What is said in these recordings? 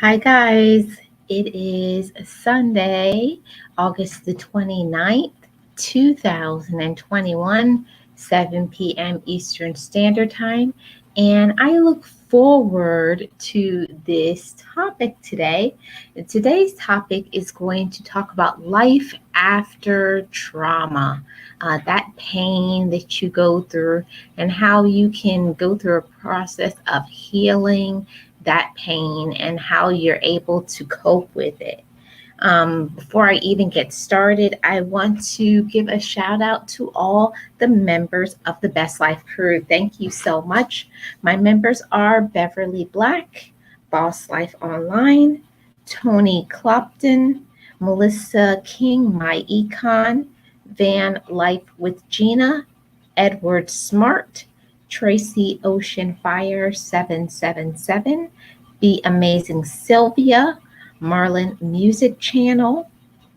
Hi, guys. It is Sunday, August the 29th, 2021, 7 p.m. Eastern Standard Time. And I look forward to this topic today. Today's topic is going to talk about life after trauma, that pain that you go through, and how you can go through a process of healing that pain and how you're able to cope with it. Before I even get started, I want to give a shout out to all the members of the Best Life crew. Thank you so much. My members are Beverly Black, Boss Life Online, Tony Clopton, Melissa King, My Econ, Van Life with Gina, Edward Smart, Tracy Ocean Fire 777, The Amazing Sylvia, Marlin Music Channel,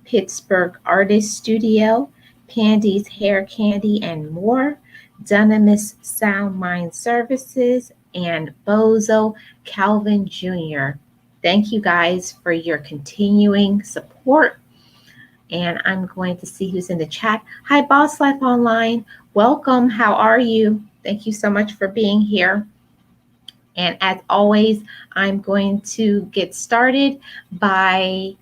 Pittsburgh Artist Studio, Pandy's Hair Candy and more, Dunamis Sound Mind Services, and Bozo Calvin Jr. Thank you guys for your continuing support. And I'm going to see who's in the chat. Hi, Boss Life Online. Welcome. How are you? Thank you so much for being here. And as always, I'm going to get started by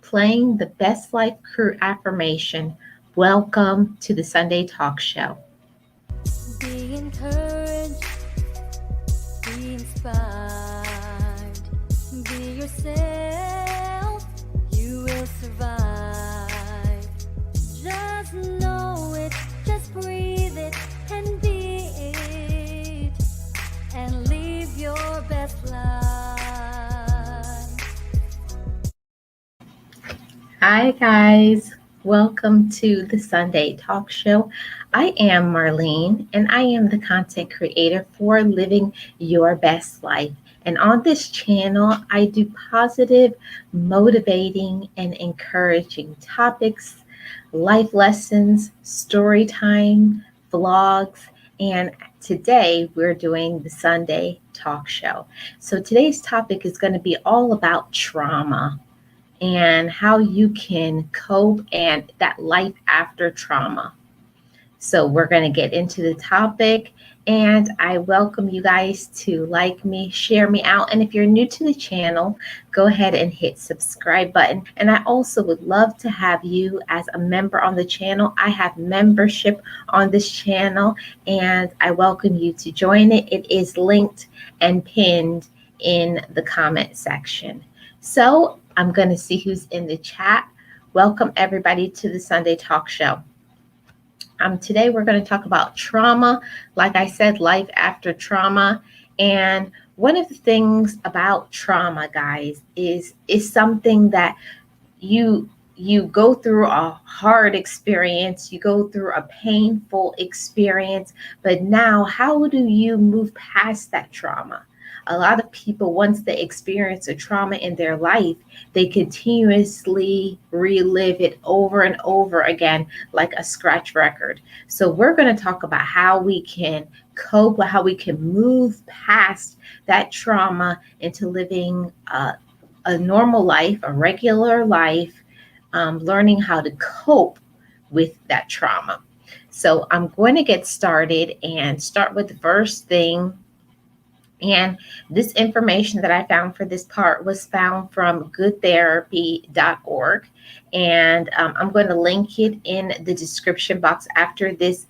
playing the Best Life Crew affirmation. Welcome to the Sunday Talk Show. Be encouraged, be inspired, be yourself, you will survive. Just know it, just breathe it, and be it, and live your best life. Hi, guys. Welcome to the Sunday Talk Show. I am Marlene, and I am the content creator for Living Your Best Life. And on this channel, I do positive, motivating, and encouraging topics, life lessons, story time, vlogs, and today we're doing the Sunday Talk Show. So today's topic is going to be all about trauma and how you can cope and that life after trauma. So we're going to get into the topic, and I welcome you guys to like me, share me out. And if you're new to the channel, go ahead and hit subscribe button. And I also would love to have you as a member on the channel. I have membership on this channel, and I welcome you to join it. It is linked and pinned in the comment section. So I'm going to see who's in the chat. Welcome everybody to the Sunday Talk Show. Today we're going to talk about trauma. Like I said, life after trauma. And one of the things about trauma, guys, is something that you go through a hard experience, you go through a painful experience, but now how do you move past that trauma? A lot of people, once they experience a trauma in their life, they continuously relive it over and over again like a scratch record. So we're going to talk about how we can cope, how we can move past that trauma into living a normal life, a regular life, learning how to cope with that trauma. So I'm going to get started and start with the first thing. And this information that I found for this part was found from goodtherapy.org. And I'm going to link it in the description box after this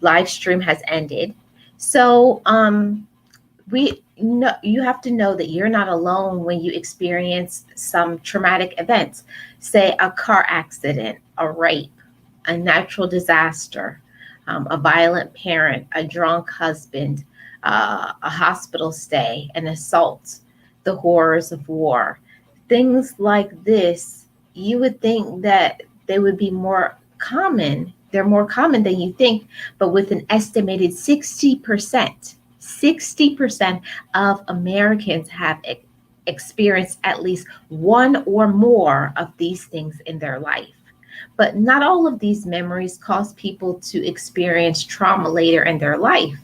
live stream has ended. So you have to know that you're not alone when you experience some traumatic events, say a car accident, a rape, a natural disaster, a violent parent, a drunk husband, a hospital stay, an assault, the horrors of war. Things like this, you would think that they would be more common. They're more common than you think, but with an estimated 60% of Americans have experienced at least one or more of these things in their life. But not all of these memories cause people to experience trauma later in their life.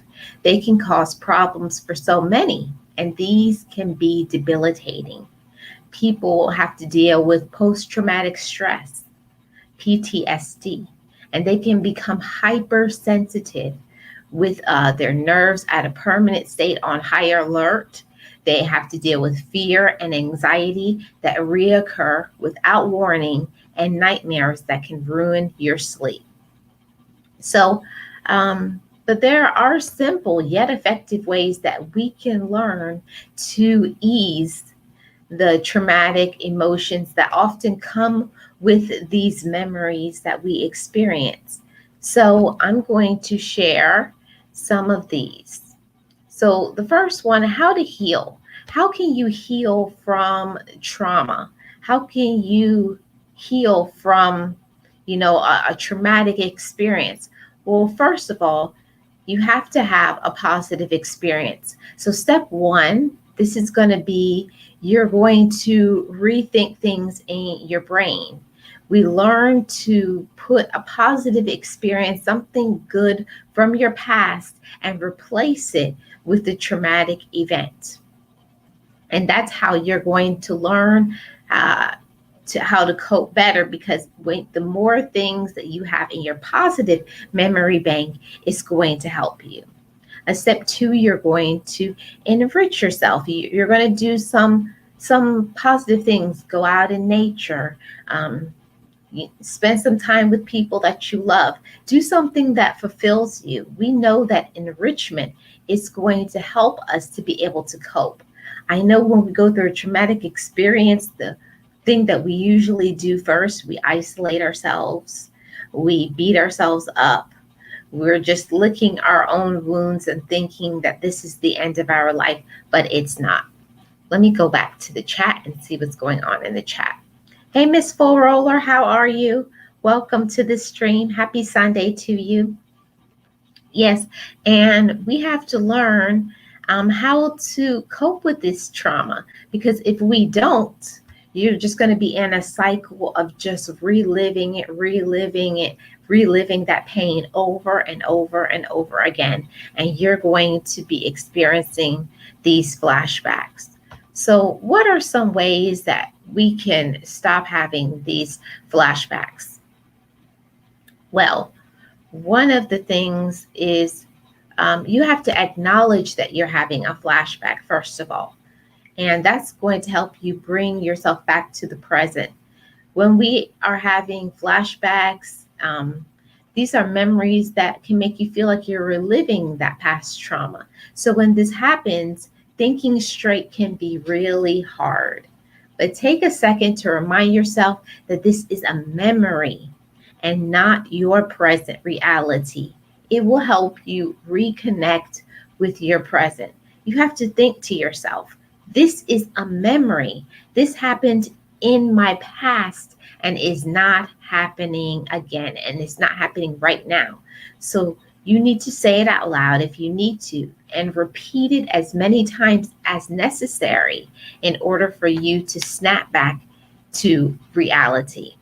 They can cause problems for so many, and these can be debilitating. People have to deal with post traumatic stress, PTSD, and they can become hypersensitive with their nerves at a permanent state on high alert. They have to deal with fear and anxiety that reoccur without warning and nightmares that can ruin your sleep. So, but there are simple yet effective ways that we can learn to ease the traumatic emotions that often come with these memories that we experience. So, I'm going to share some of these. So, the first one, how to heal. How can you heal from trauma? How can you heal from, a traumatic experience? Well, first of all, you have to have a positive experience. So, step one, this is going to be you're going to rethink things in your brain. We learn to put a positive experience, something good from your past, and replace it with the traumatic event. And that's how you're going to learn uh, to how to cope better, because the more things that you have in your positive memory bank is going to help you. Step two, you're going to enrich yourself. You're going to do some positive things. Go out in nature. Spend some time with people that you love. Do something that fulfills you. We know that enrichment is going to help us to be able to cope. I know when we go through a traumatic experience, the thing that we usually do first, we isolate ourselves, we beat ourselves up. We're just licking our own wounds and thinking that this is the end of our life, but it's not. Let me go back to the chat and see what's going on in the chat. Hey, Miss Full Roller, how are you? Welcome to the stream. Happy Sunday to you. Yes, and we have to learn how to cope with this trauma, because if we don't, you're just going to be in a cycle of just reliving that pain over and over and over again. And you're going to be experiencing these flashbacks. So, what are some ways that we can stop having these flashbacks? Well, one of the things is you have to acknowledge that you're having a flashback, first of all. And that's going to help you bring yourself back to the present. When we are having flashbacks, these are memories that can make you feel like you're reliving that past trauma. So when this happens, thinking straight can be really hard. But take a second to remind yourself that this is a memory and not your present reality. It will help you reconnect with your present. You have to think to yourself, this is a memory. This happened in my past and is not happening again, and it's not happening right now. So you need to say it out loud if you need to, and repeat it as many times as necessary in order for you to snap back to reality.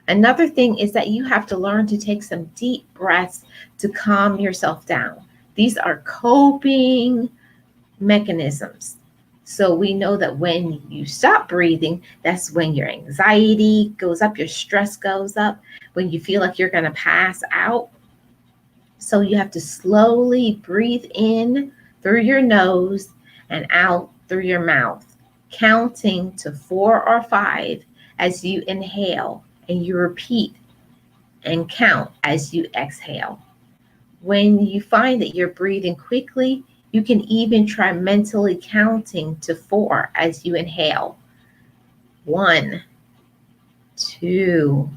Another thing is that you have to learn to take some deep breaths to calm yourself down. These are coping mechanisms. So we know that when you stop breathing, that's when your anxiety goes up, your stress goes up, when you feel like you're going to pass out. So you have to slowly breathe in through your nose and out through your mouth, counting to 4 or 5 as you inhale, and you repeat and count as you exhale. When you find that you're breathing quickly, you can even try mentally counting to 4 as you inhale. 1, 2,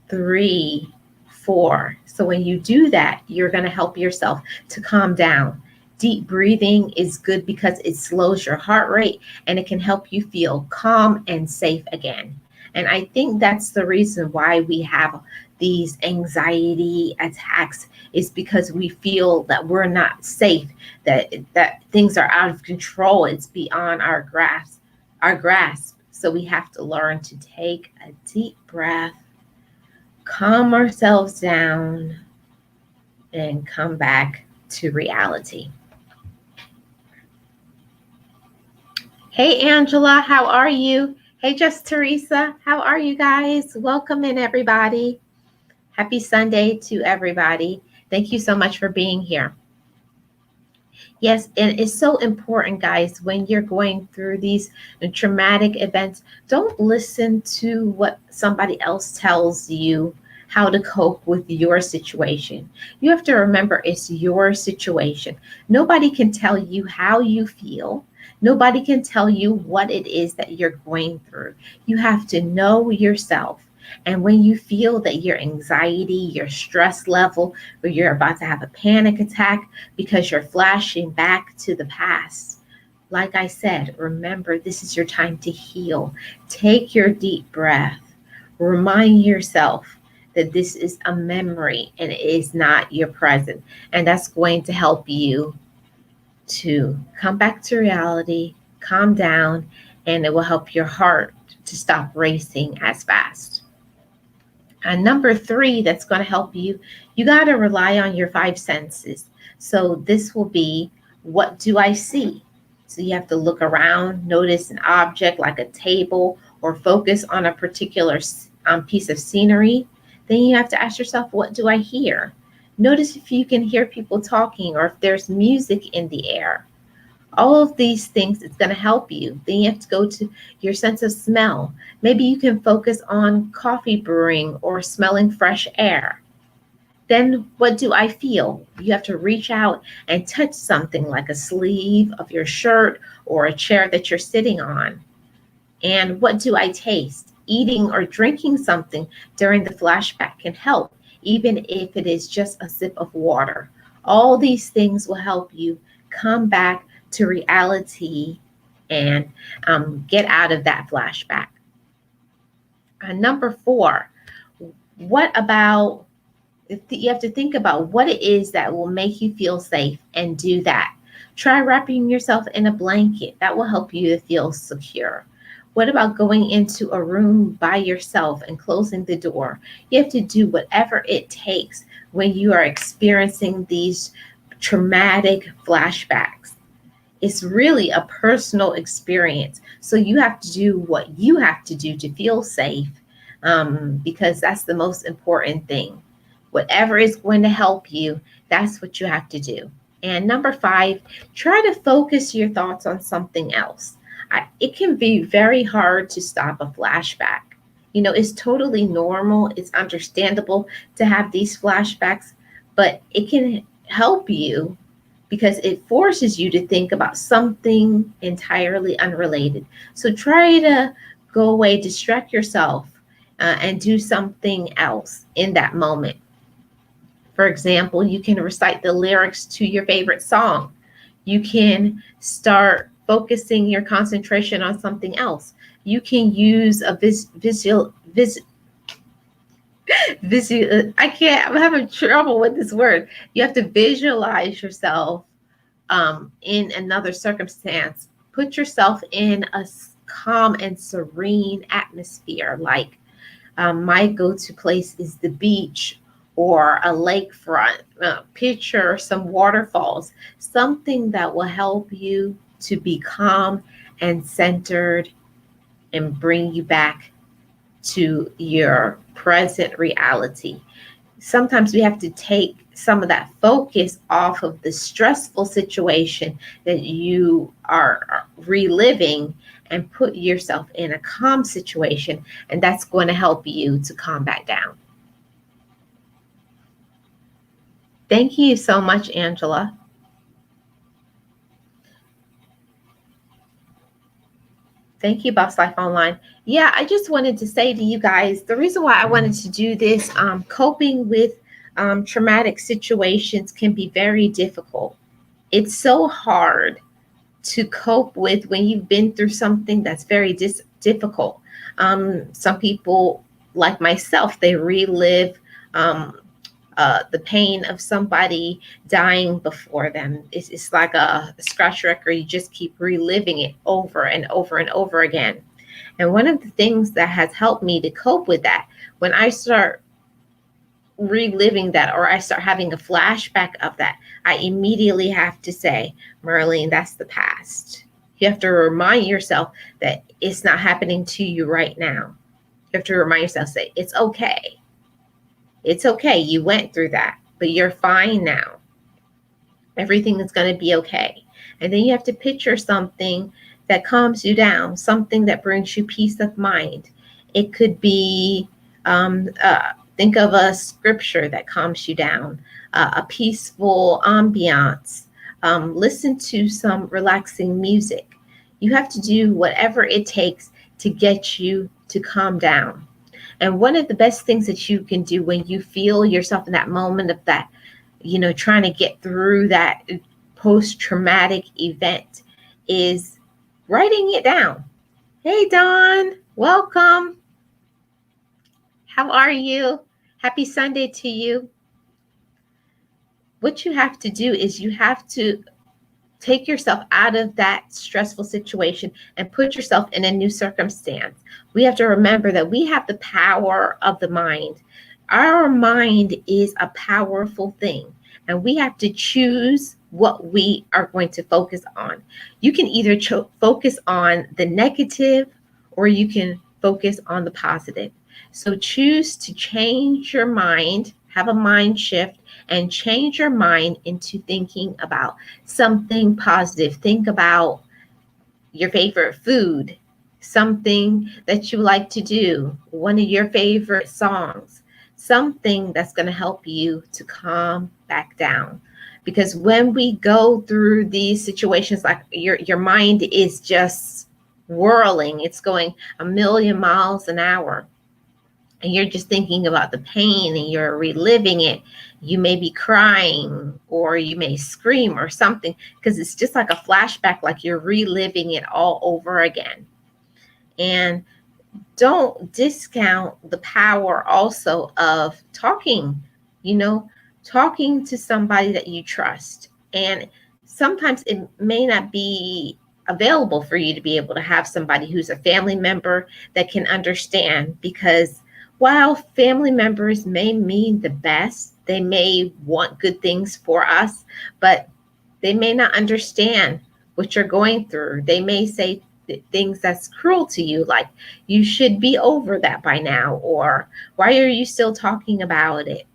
3, 4. So when you do that, you're going to help yourself to calm down. Deep breathing is good because it slows your heart rate and it can help you feel calm and safe again. And I think that's the reason why we have these anxiety attacks, is because we feel that we're not safe, that things are out of control. It's beyond our grasp. So we have to learn to take a deep breath, calm ourselves down, and come back to reality. Hey, Angela, how are you? Hey, just Teresa, how are you guys? Welcome in, everybody. Happy Sunday to everybody. Thank you so much for being here. Yes, and it's so important, guys, when you're going through these traumatic events, don't listen to what somebody else tells you how to cope with your situation. You have to remember it's your situation. Nobody can tell you how you feel. Nobody can tell you what it is that you're going through. You have to know yourself. And when you feel that your anxiety, your stress level, or you're about to have a panic attack, because you're flashing back to the past. Like I said, remember this is your time to heal. Take your deep breath. Remind yourself that this is a memory and it is not your present. And that's going to help you to come back to reality, calm down, and it will help your heart to stop racing as fast. And number three, that's going to help you, you got to rely on your five senses. So this will be, what do I see? So you have to look around, notice an object like a table, or focus on a particular piece of scenery. Then you have to ask yourself, what do I hear? Notice if you can hear people talking or if there's music in the air. All of these things is going to help you. Then you have to go to your sense of smell. Maybe you can focus on coffee brewing or smelling fresh air. Then what do I feel? You have to reach out and touch something like a sleeve of your shirt or a chair that you're sitting on. And what do I taste? Eating or drinking something during the flashback can help, even if it is just a sip of water. All these things will help you come back to reality and get out of that flashback. Number four, what about, you have to think about what it is that will make you feel safe and do that. Try wrapping yourself in a blanket. That will help you to feel secure. What about going into a room by yourself and closing the door? You have to do whatever it takes when you are experiencing these traumatic flashbacks. It's really a personal experience. So you have to do what you have to do to feel safe, because that's the most important thing. Whatever is going to help you, that's what you have to do. And number five, try to focus your thoughts on something else. It can be very hard to stop a flashback. You know, it's totally normal, it's understandable to have these flashbacks, but it can help you because it forces you to think about something entirely unrelated. So try to go away, distract yourself, and do something else in that moment. For example, you can recite the lyrics to your favorite song. You can start focusing your concentration on something else. You can use a visual. I can't. I'm having trouble with this word. You have to visualize yourself in another circumstance. Put yourself in a calm and serene atmosphere. Like my go-to place is the beach or a lakefront. Picture some waterfalls, something that will help you to be calm and centered and bring you back to your present reality. Sometimes we have to take some of that focus off of the stressful situation that you are reliving and put yourself in a calm situation, and that's going to help you to calm back down. Thank you so much, Angela. Thank you, Boss Life Online. Yeah, I just wanted to say to you guys, the reason why I wanted to do this, coping with traumatic situations can be very difficult. It's so hard to cope with when you've been through something that's very difficult. Some people, like myself, they relive the pain of somebody dying before them. It's like a scratch record. You just keep reliving it over and over and over again. And one of the things that has helped me to cope with that, when I start reliving that or I start having a flashback of that, I immediately have to say, Merlene, that's the past. You have to remind yourself that it's not happening to you right now. You have to remind yourself, say, it's okay. It's okay. You went through that, but you're fine now. Everything is going to be okay. And then you have to picture something that calms you down, something that brings you peace of mind. It could be, think of a scripture that calms you down, a peaceful ambiance. Listen to some relaxing music. You have to do whatever it takes to get you to calm down. And one of the best things that you can do when you feel yourself in that moment of that, trying to get through that post traumatic event is writing it down. Hey, Dawn, welcome. How are you? Happy Sunday to you. What you have to do is you have to take yourself out of that stressful situation and put yourself in a new circumstance. We have to remember that we have the power of the mind. Our mind is a powerful thing, and we have to choose what we are going to focus on. You can either focus on the negative or you can focus on the positive. So choose to change your mind, have a mind shift, and change your mind into thinking about something positive. Think about your favorite food, something that you like to do, one of your favorite songs, something that's going to help you to calm back down. Because when we go through these situations, like your mind is just whirling, it's going a million miles an hour, and you're just thinking about the pain and you're reliving it. You may be crying or you may scream or something because it's just like a flashback, like you're reliving it all over again. And don't discount the power also of talking, talking to somebody that you trust. And sometimes it may not be available for you to be able to have somebody who's a family member that can understand, because while family members may mean the best, they may want good things for us, but they may not understand what you're going through. They may say things that's cruel to you, like you should be over that by now, or why are you still talking about it?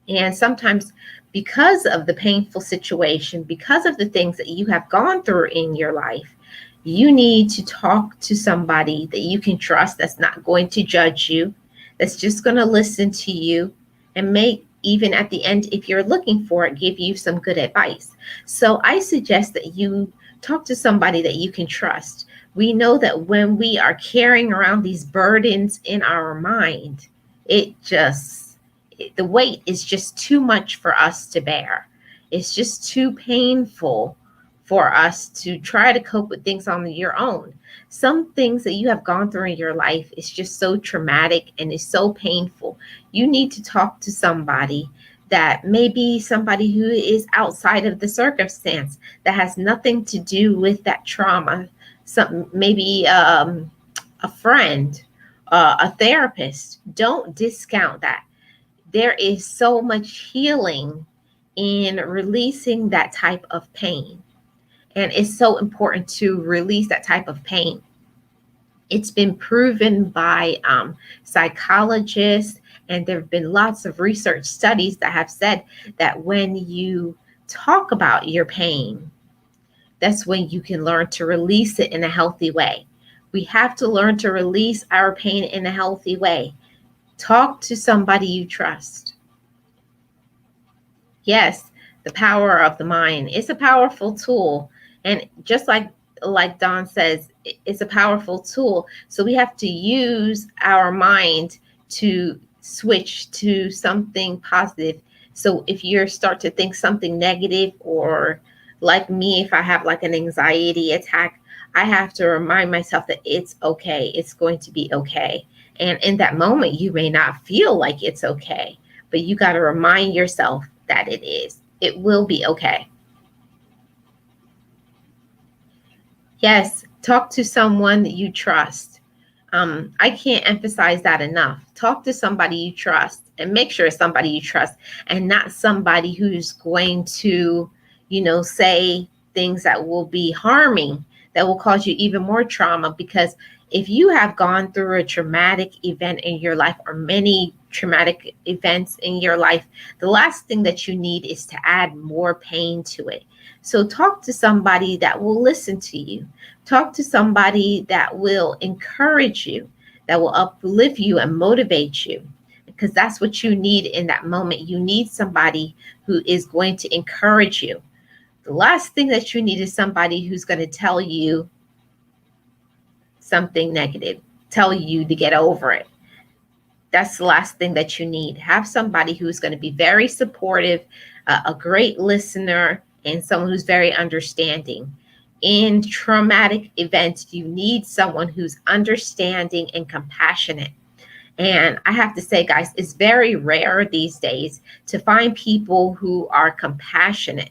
And sometimes, because of the painful situation, because of the things that you have gone through in your life, you need to talk to somebody that you can trust, that's not going to judge you, that's just going to listen to you and make, even at the end, if you're looking for it, give you some good advice. So I suggest that you talk to somebody that you can trust. We know that when we are carrying around these burdens in our mind, the weight is just too much for us to bear. It's just too painful for us to try to cope with things on your own. Some things that you have gone through in your life is just so traumatic and is so painful. You need to talk to somebody, that may be somebody who is outside of the circumstance, that has nothing to do with that trauma. Maybe a friend, a therapist. Don't discount that. There is so much healing in releasing that type of pain. And it's so important to release that type of pain. It's been proven by psychologists, and there have been lots of research studies that have said that when you talk about your pain, that's when you can learn to release it in a healthy way. We have to learn to release our pain in a healthy way. Talk to somebody you trust. Yes, the power of the mind. It's a powerful tool. And just like Don says, it's a powerful tool. So we have to use our mind to switch to something positive. So if you start to think something negative, or like me, if I have like an anxiety attack, I have to remind myself that it's okay. It's going to be okay. And in that moment, you may not feel like it's okay, but you got to remind yourself that it is. It will be okay. Yes, talk to someone that you trust. I can't emphasize that enough. Talk to somebody you trust, and make sure it's somebody you trust, and not somebody who's going to, say things that will be harming, that will cause you even more trauma. Because if you have gone through a traumatic event in your life, or many traumatic events in your life, the last thing that you need is to add more pain to it. So talk to somebody that will listen to you. Talk to somebody that will encourage you, that will uplift you and motivate you, because that's what you need in that moment. You need somebody who is going to encourage you. The last thing that you need is somebody who's going to tell you something negative, tell you to get over it. That's the last thing that you need. Have somebody who's going to be very supportive, a great listener, and someone who's very understanding. In traumatic events, you need someone who's understanding and compassionate. And I have to say, guys, it's very rare these days to find people who are compassionate.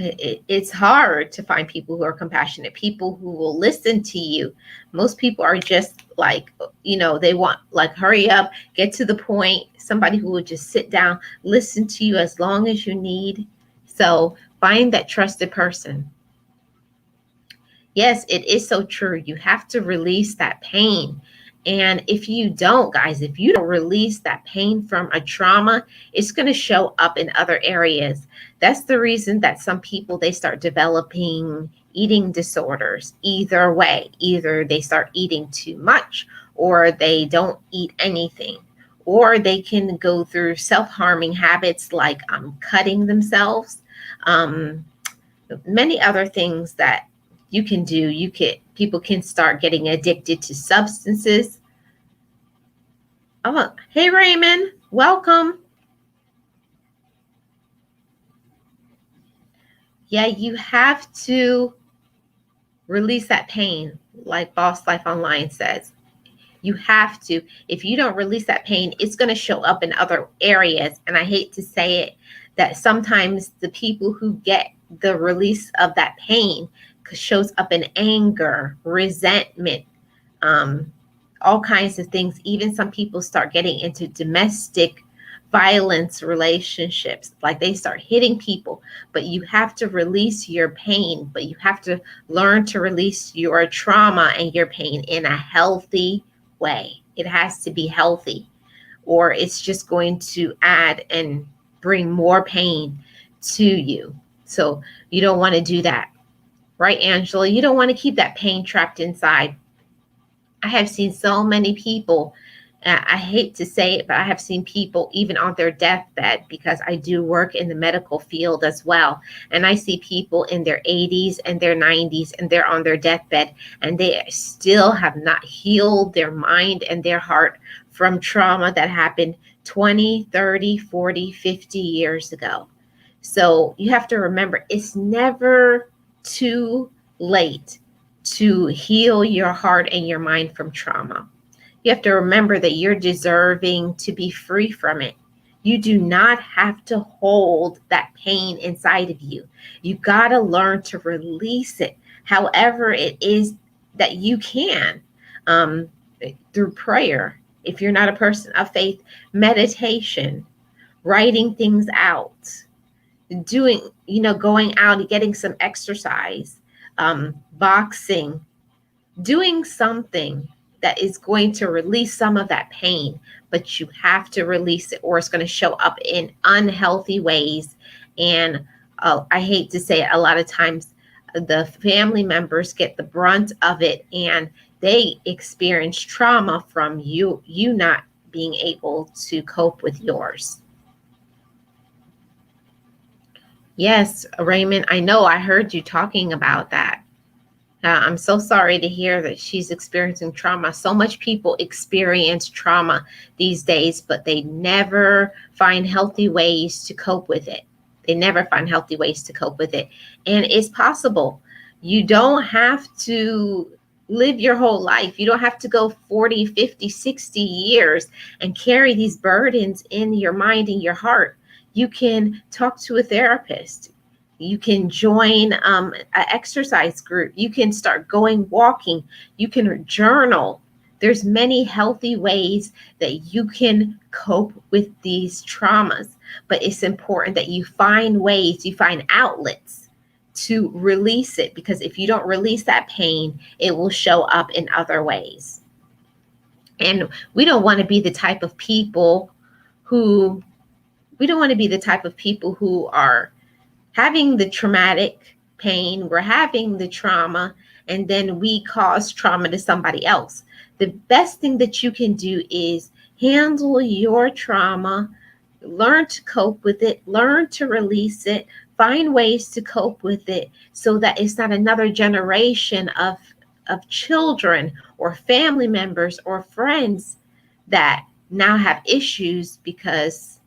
It's hard to find people who are compassionate, people who will listen to you. Most people are just like, they want, like, hurry up, get to the point. Somebody who will just sit down, listen to you as long as you need. So find that trusted person. Yes, it is so true. You have to release that pain. And if you don't, guys, if you don't release that pain from a trauma, it's going to show up in other areas. That's the reason that some people, they start developing eating disorders. Either way, either they start eating too much, or they don't eat anything, or they can go through self-harming habits like cutting themselves. Many other things that you can do. People can start getting addicted to substances. Oh, hey Raymond, welcome. Yeah, you have to release that pain, like Boss Life Online says. You have to. If you don't release that pain, it's going to show up in other areas. And I hate to say it, that sometimes the people who get the release of that pain shows up in anger, resentment, all kinds of things. Even some people start getting into domestic violence relationships, like they start hitting people. But you have to release your pain, but you have to learn to release your trauma and your pain in a healthy way. It has to be healthy, or it's just going to add and bring more pain to you. So you don't want to do that. Right, Angela? You don't want to keep that pain trapped inside. I have seen so many people, I hate to say it, but I have seen people even on their deathbed, because I do work in the medical field as well. And I see people in their 80s and their 90s, and they're on their deathbed, and they still have not healed their mind and their heart from trauma that happened 20, 30, 40, 50 years ago. So you have to remember, it's never too late to heal your heart and your mind from trauma. You have to remember that you're deserving to be free from it. You do not have to hold that pain inside of you. You got to learn to release it, however it is that you can, through prayer. If you're not a person of faith, meditation, writing things out, doing, going out and getting some exercise, boxing, doing something that is going to release some of that pain. But you have to release it, or it's going to show up in unhealthy ways. And I hate to say it, a lot of times the family members get the brunt of it, and they experience trauma from you not being able to cope with yours. Yes, Raymond, I know, I heard you talking about that. I'm so sorry to hear that she's experiencing trauma. So much people experience trauma these days, but they never find healthy ways to cope with it. They never find healthy ways to cope with it. And it's possible. You don't have to live your whole life. You don't have to go 40, 50, 60 years and carry these burdens in your mind and your heart. You can talk to a therapist. You can join an exercise group. You can start going walking. You can journal. There's many healthy ways that you can cope with these traumas. but it's important that you find ways, you find outlets to release it, because if you don't release that pain, it will show up in other ways. And we don't want to be the type of people who we don't want to be the type of people who are having the traumatic pain, we're having the trauma, and then we cause trauma to somebody else. The best thing that you can do is handle your trauma, learn to cope with it, learn to release it, find ways to cope with it so that it's not another generation of children or family members or friends that now have issues because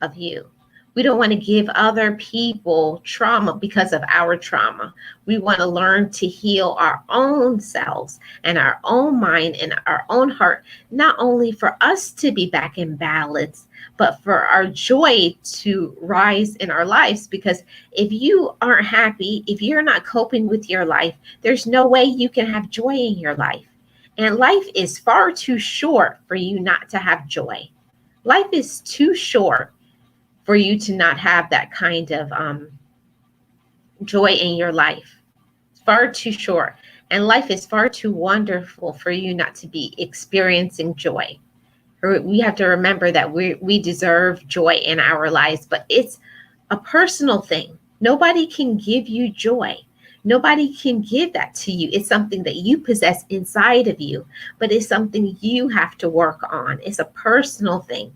of you. We don't want to give other people trauma because of our trauma. We want to learn to heal our own selves and our own mind and our own heart, not only for us to be back in balance, but for our joy to rise in our lives. Because if you aren't happy, if you're not coping with your life, there's no way you can have joy in your life. And life is far too short for you not to have joy. Life is too short for you to not have that kind of joy in your life. It's far too short. And life is far too wonderful for you not to be experiencing joy. We have to remember that we deserve joy in our lives, but it's a personal thing. Nobody can give you joy. Nobody can give that to you. It's something that you possess inside of you, but it's something you have to work on. It's a personal thing.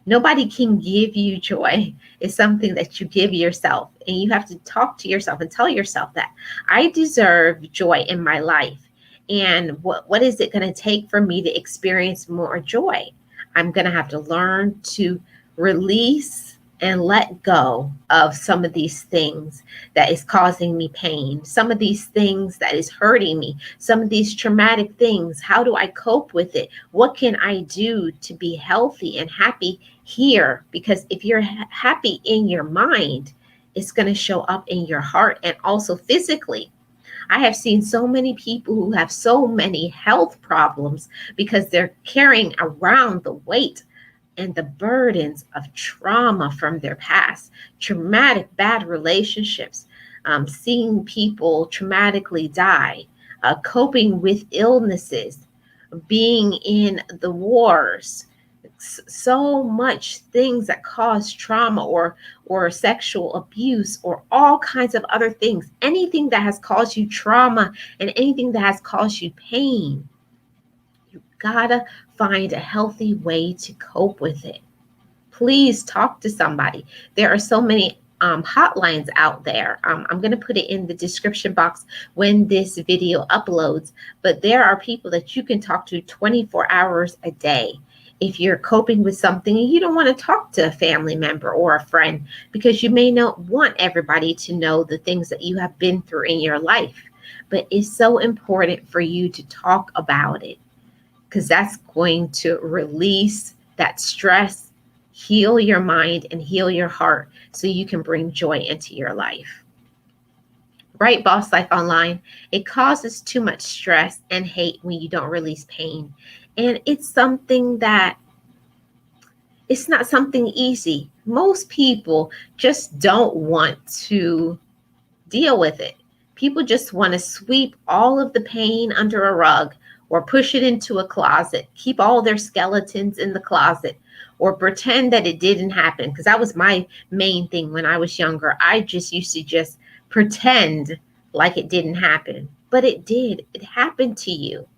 Nobody can give you joy. It's something that you give yourself. And you have to talk to yourself and tell yourself that I deserve joy in my life. And what is it going to take for me to experience more joy? I'm going to have to learn to release and let go of some of these things that is causing me pain, some of these things that is hurting me, some of these traumatic things. How do I cope with it? What can I do to be healthy and happy here? Because if you're happy in your mind, it's going to show up in your heart and also physically. I have seen so many people who have so many health problems because they're carrying around the weight and the burdens of trauma from their past, traumatic, bad relationships, seeing people traumatically die, coping with illnesses, being in the wars, so much things that cause trauma or sexual abuse or all kinds of other things. Anything that has caused you trauma and anything that has caused you pain, you gotta find a healthy way to cope with it. Please talk to somebody. There are so many hotlines out there. I'm going to put it in the description box when this video uploads, but there are people that you can talk to 24 hours a day. If you're coping with something and you don't want to talk to a family member or a friend because you may not want everybody to know the things that you have been through in your life, but it's so important for you to talk about it, because that's going to release that stress, heal your mind, and heal your heart so you can bring joy into your life. Right, Boss Life Online? It causes too much stress and hate when you don't release pain. And it's something that it's not something easy. Most people just don't want to deal with it. People just want to sweep all of the pain under a rug or push it into a closet, keep all their skeletons in the closet, or pretend that it didn't happen. Because that was my main thing when I was younger. I just used to just pretend like it didn't happen. But it did. It happened to you.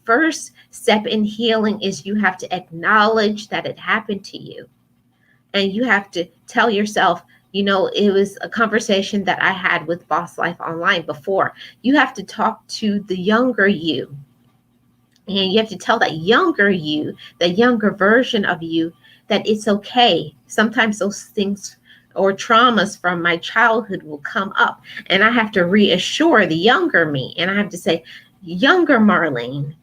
First step in healing is you have to acknowledge that it happened to you. And you have to tell yourself, it was a conversation that I had with Boss Life Online before. You have to talk to the younger you. And you have to tell that younger you, the younger version of you, that it's okay. Sometimes those things or traumas from my childhood will come up. And I have to reassure the younger me. And I have to say, younger Marlene,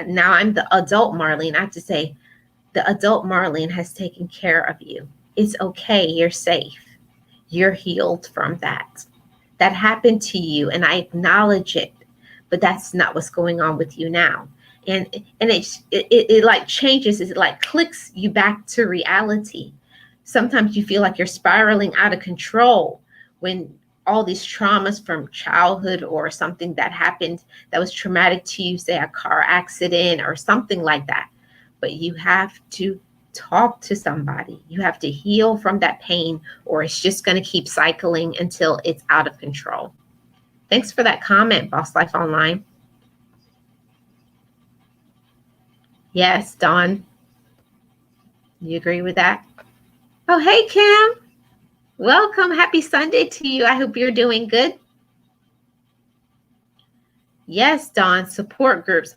now I'm the adult Marlene. I have to say, the adult Marlene has taken care of you. It's okay. You're safe. You're healed from that. That happened to you, and I acknowledge it. But that's not what's going on with you now. And it like changes. It like clicks you back to reality. Sometimes you feel like you're spiraling out of control when all these traumas from childhood or something that happened that was traumatic to you, say a car accident or something like that. But you have to talk to somebody. You have to heal from that pain, or it's just going to keep cycling until it's out of control. Thanks for that comment, Boss Life Online. Yes, Dawn, you agree with that? Oh, hey, Kim. Welcome. Happy Sunday to you. I hope you're doing good. Yes, Dawn, support groups.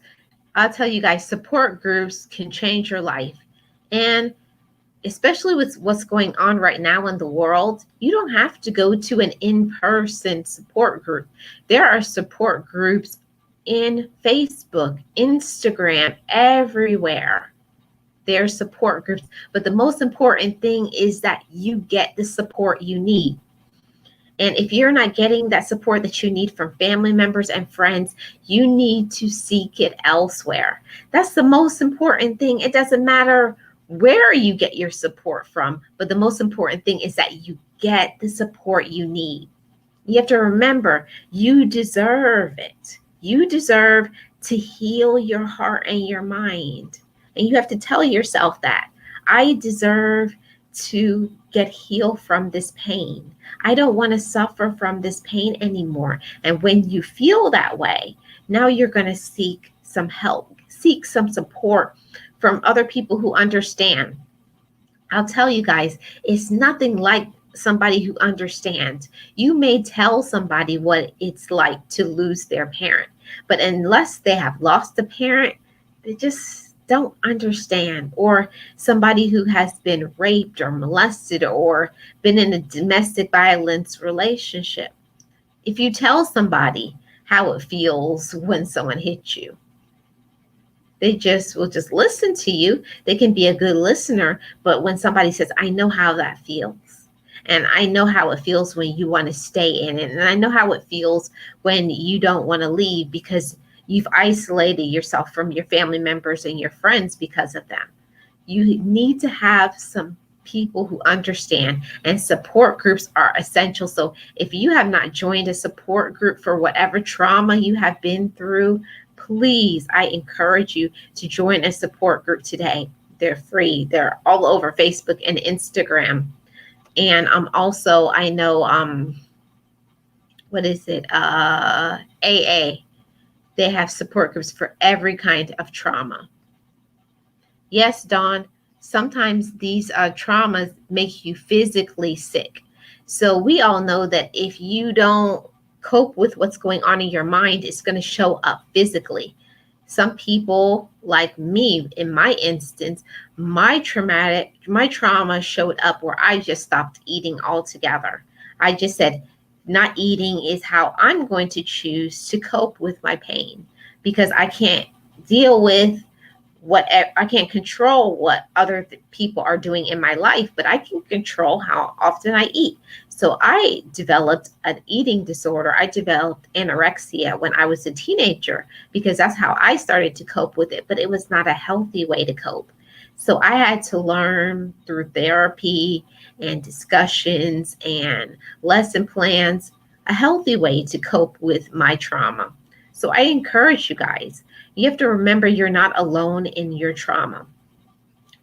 I'll tell you guys, support groups can change your life. And especially with what's going on right now in the world, you don't have to go to an in-person support group. There are support groups in Facebook, Instagram, everywhere. There's support groups. But the most important thing is that you get the support you need. And if you're not getting that support that you need from family members and friends, you need to seek it elsewhere. That's the most important thing. It doesn't matter where you get your support from, but the most important thing is that you get the support you need. You have to remember, you deserve it. You deserve to heal your heart and your mind. And you have to tell yourself that I deserve to get healed from this pain. I don't want to suffer from this pain anymore. And when you feel that way, now you're going to seek some help, seek some support from other people who understand. I'll tell you guys, it's nothing like somebody who understands. You may tell somebody what it's like to lose their parent, but unless they have lost a parent, they just don't understand. Or somebody who has been raped or molested or been in a domestic violence relationship. If you tell somebody how it feels when someone hits you, they just will just listen to you. They can be a good listener, but when somebody says, I know how that feels, and I know how it feels when you want to stay in it, and I know how it feels when you don't want to leave because you've isolated yourself from your family members and your friends because of them. You need to have some people who understand, and support groups are essential. So if you have not joined a support group for whatever trauma you have been through, please, I encourage you to join a support group today. They're free. They're all over Facebook and Instagram. And also, I know, what is it? AA. They have support groups for every kind of trauma. Yes, Dawn, sometimes these traumas make you physically sick. So we all know that if you don't cope with what's going on in your mind, it's going to show up physically. Some people, like me, in my instance, my trauma showed up where I just stopped eating altogether. I just said, not eating is how I'm going to choose to cope with my pain, because I can't deal with I can't control what other people are doing in my life, but I can control how often I eat. So I developed an eating disorder. I developed anorexia when I was a teenager because that's how I started to cope with it, but it was not a healthy way to cope. So I had to learn through therapy and discussions and lesson plans a healthy way to cope with my trauma. So I encourage you guys, you have to remember you're not alone in your trauma.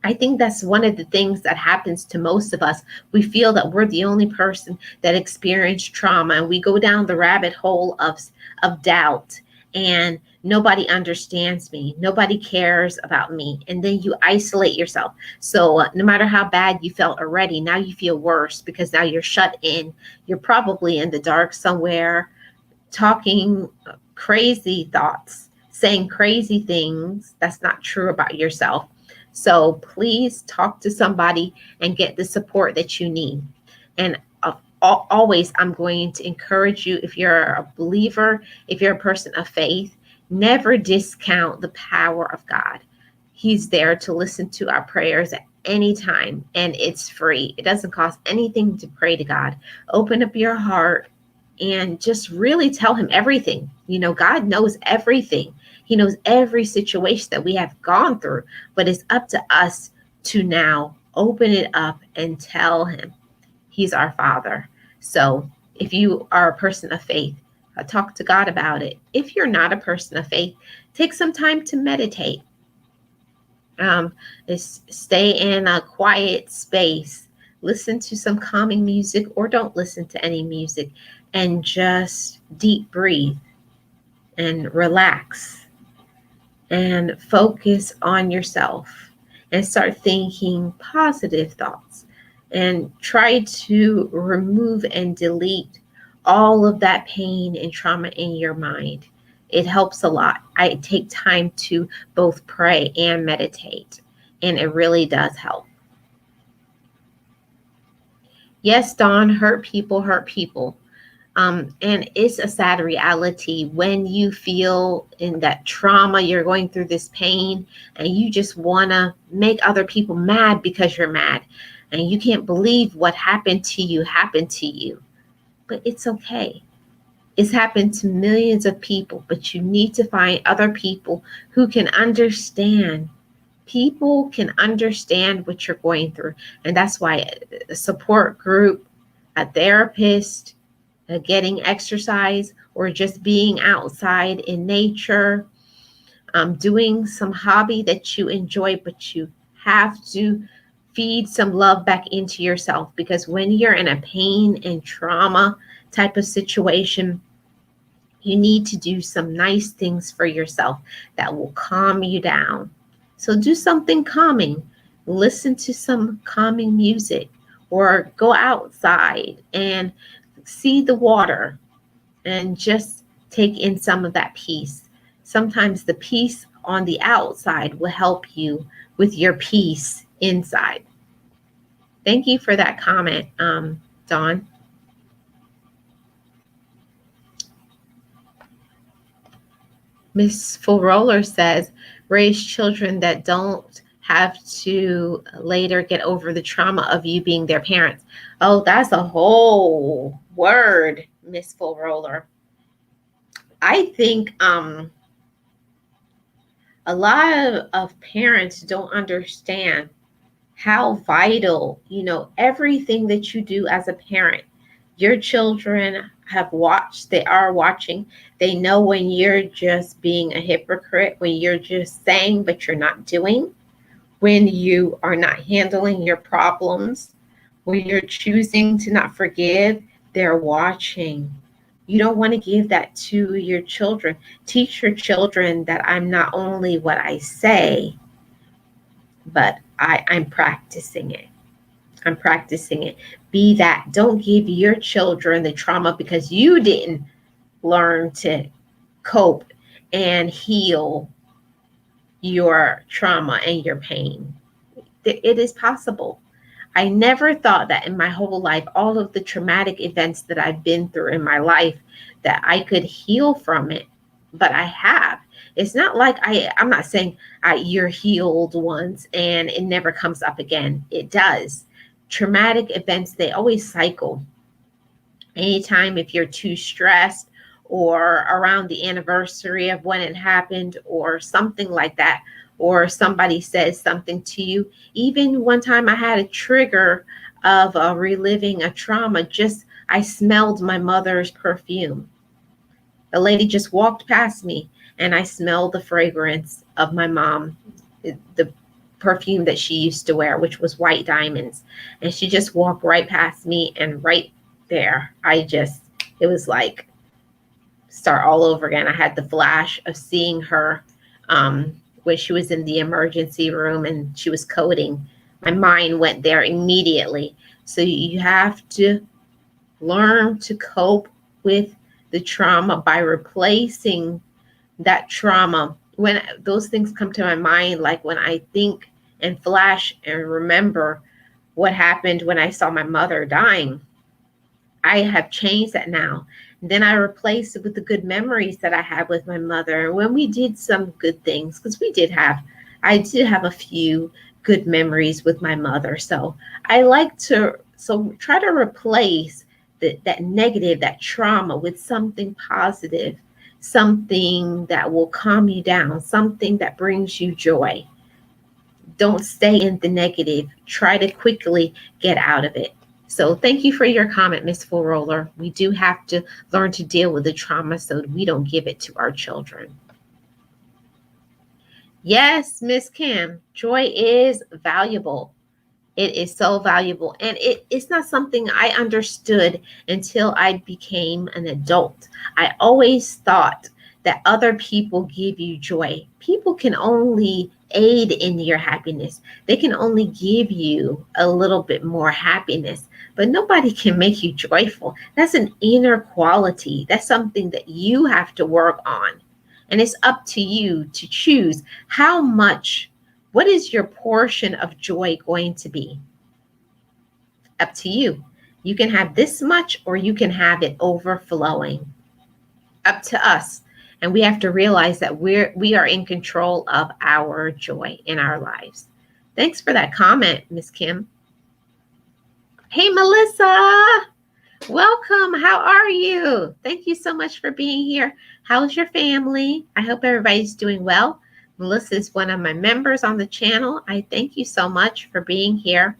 I think that's one of the things that happens to most of us. We feel that we're the only person that experienced trauma, and we go down the rabbit hole of doubt, and nobody understands me. Nobody cares about me. And then you isolate yourself. So no matter how bad you felt already, now you feel worse because now you're shut in. You're probably in the dark somewhere, talking crazy thoughts, saying crazy things that's not true about yourself. So please talk to somebody and get the support that you need. And always, I'm going to encourage you, if you're a believer, if you're a person of faith, never discount the power of God. He's there to listen to our prayers at any time, and it's free. It doesn't cost anything to pray to God. Open up your heart and just really tell him everything. God knows everything. He knows every situation that we have gone through, but it's up to us to now open it up and tell him he's our Father. So if you are a person of faith, talk to God about it. If you're not a person of faith, take some time to meditate. Um, Stay in a quiet space, listen to some calming music, or don't listen to any music, and just deep breathe and relax and focus on yourself and start thinking positive thoughts and try to remove and delete all of that pain and trauma in your mind. It helps a lot. I take time to both pray and meditate, and it really does help. Yes, Dawn, hurt people hurt people. And it's a sad reality when you feel in that trauma, you're going through this pain, and you just want to make other people mad because you're mad. And you can't believe what happened to you happened to you. But it's okay. It's happened to millions of people, but you need to find other people who can understand. People can understand what you're going through. And that's why a support group, a therapist, getting exercise, or just being outside in nature, doing some hobby that you enjoy, but you have to feed some love back into yourself, because when you're in a pain and trauma type of situation, you need to do some nice things for yourself that will calm you down. So do something calming. Listen to some calming music, or go outside and see the water and just take in some of that peace. Sometimes the peace on the outside will help you with your peace inside. Thank you for that comment, Dawn. Miss Full Roller says, raise children that don't have to later get over the trauma of you being their parents. Oh, that's a whole word, Miss Full Roller. I think a lot of parents don't understand how vital, everything that you do as a parent. Your children have watched, they are watching. They know when you're just being a hypocrite, when you're just saying, but you're not doing, when you are not handling your problems, when you're choosing to not forgive, they're watching. You don't want to give that to your children. Teach your children that I'm not only what I say, but I'm practicing it. I'm practicing it. Be that. Don't give your children the trauma because you didn't learn to cope and heal your trauma and your pain. It is possible. I never thought that in my whole life, all of the traumatic events that I've been through in my life, that I could heal from it, but I have. It's not like I'm not saying you're healed once and it never comes up again. It does. Traumatic events, they always cycle. Anytime if you're too stressed, or around the anniversary of when it happened, or something like that, or somebody says something to you. Even one time I had a trigger of reliving a trauma. Just I smelled my mother's perfume. A lady just walked past me and I smelled the fragrance of my mom, the perfume that she used to wear, which was white diamonds. And she just walked right past me, and right there, it was like start all over again. I had the flash of seeing her when she was in the emergency room and she was coding. My mind went there immediately. So you have to learn to cope with the trauma by replacing that trauma. When those things come to my mind, like when I think and flash and remember what happened when I saw my mother dying, I have changed that now. Then I replaced it with the good memories that I had with my mother. And when we did some good things, because I did have a few good memories with my mother. So I like to, try to replace that negative, that trauma with something positive, something that will calm you down, something that brings you joy. Don't stay in the negative. Try to quickly get out of it. So thank you for your comment, Miss Full Roller. We do have to learn to deal with the trauma so we don't give it to our children. Yes, Miss Kim, joy is valuable. It is so valuable. And it's not something I understood until I became an adult. I always thought that other people give you joy. People can only aid in your happiness, they can only give you a little bit more happiness, but nobody can make you joyful. That's an inner quality. That's something that you have to work on. And it's up to you to choose how much, what is your portion of joy going to be? Up to you. You can have this much or you can have it overflowing. Up to us. And we have to realize that we are in control of our joy in our lives. Thanks for that comment, Miss Kim. Hey, Melissa. Welcome. How are you? Thank you so much for being here. How's your family? I hope everybody's doing well. Melissa is one of my members on the channel. I thank you so much for being here.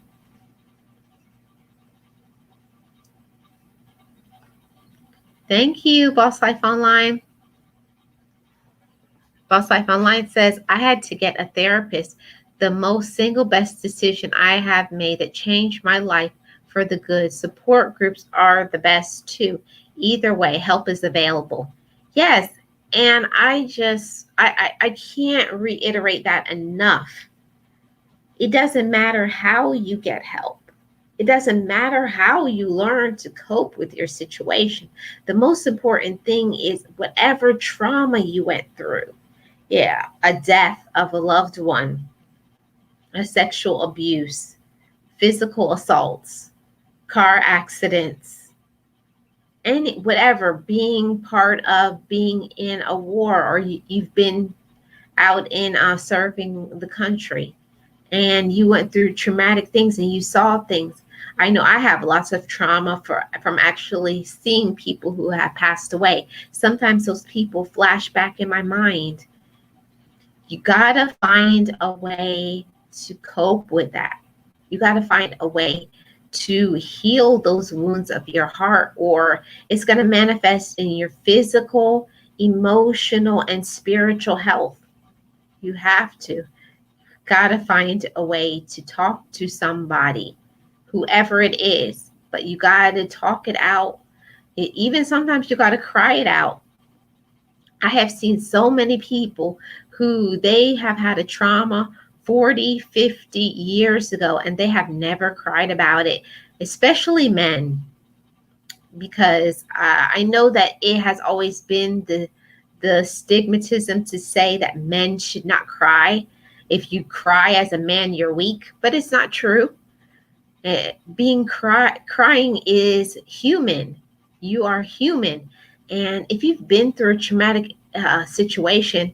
Thank you, Boss Life Online. Boss Life Online says, I had to get a therapist. The most single best decision I have made that changed my life for the good. Support groups are the best too. Either way, help is available. Yes, and I can't reiterate that enough. It doesn't matter how you get help. It doesn't matter how you learn to cope with your situation. The most important thing is whatever trauma you went through. Yeah, a death of a loved one, a sexual abuse, physical assaults, car accidents, any whatever, being part of being in a war, or you've been out in serving the country and you went through traumatic things and you saw things. I know I have lots of trauma from actually seeing people who have passed away. Sometimes those people flash back in my mind. You gotta find a way to cope with that. You gotta find a way to heal those wounds of your heart, or it's gonna manifest in your physical, emotional, and spiritual health. You have to. Gotta find a way to talk to somebody, whoever it is, but you gotta talk it out. Even sometimes you gotta cry it out. I have seen so many people who they have had a trauma 40, 50 years ago, and they have never cried about it, especially men, because I know that it has always been the stigmatism to say that men should not cry. If you cry as a man, you're weak, but it's not true. Crying is human. You are human. And if you've been through a traumatic situation,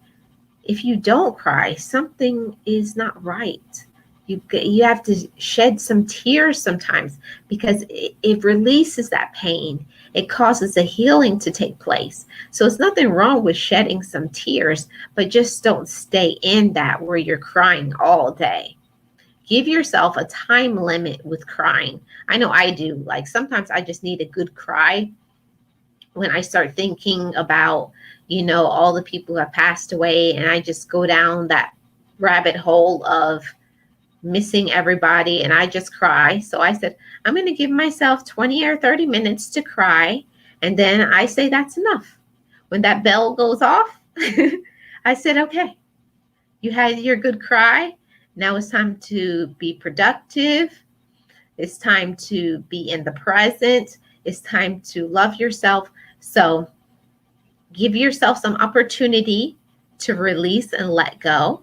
if you don't cry, something is not right. You have to shed some tears sometimes, because it releases that pain. It causes a healing to take place. So it's nothing wrong with shedding some tears, but just don't stay in that where you're crying all day. Give yourself a time limit with crying. I know I do. Like sometimes I just need a good cry when I start thinking about, all the people who have passed away, and I just go down that rabbit hole of missing everybody and I just cry. So I said, I'm going to give myself 20 or 30 minutes to cry. And then I say, that's enough. When that bell goes off, I said, okay, you had your good cry. Now it's time to be productive. It's time to be in the present. It's time to love yourself. So give yourself some opportunity to release and let go,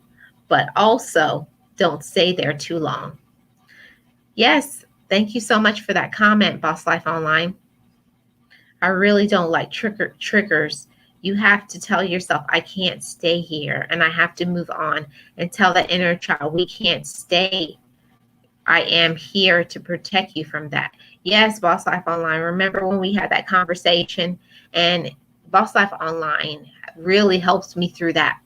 but also don't stay there too long. Yes, thank you so much for that comment, Boss Life Online. I really don't like triggers. You have to tell yourself, I can't stay here and I have to move on, and tell that inner child, we can't stay. I am here to protect you from that. Yes, Boss Life Online. Remember when we had that conversation, and Boss Life Online really helps me through that.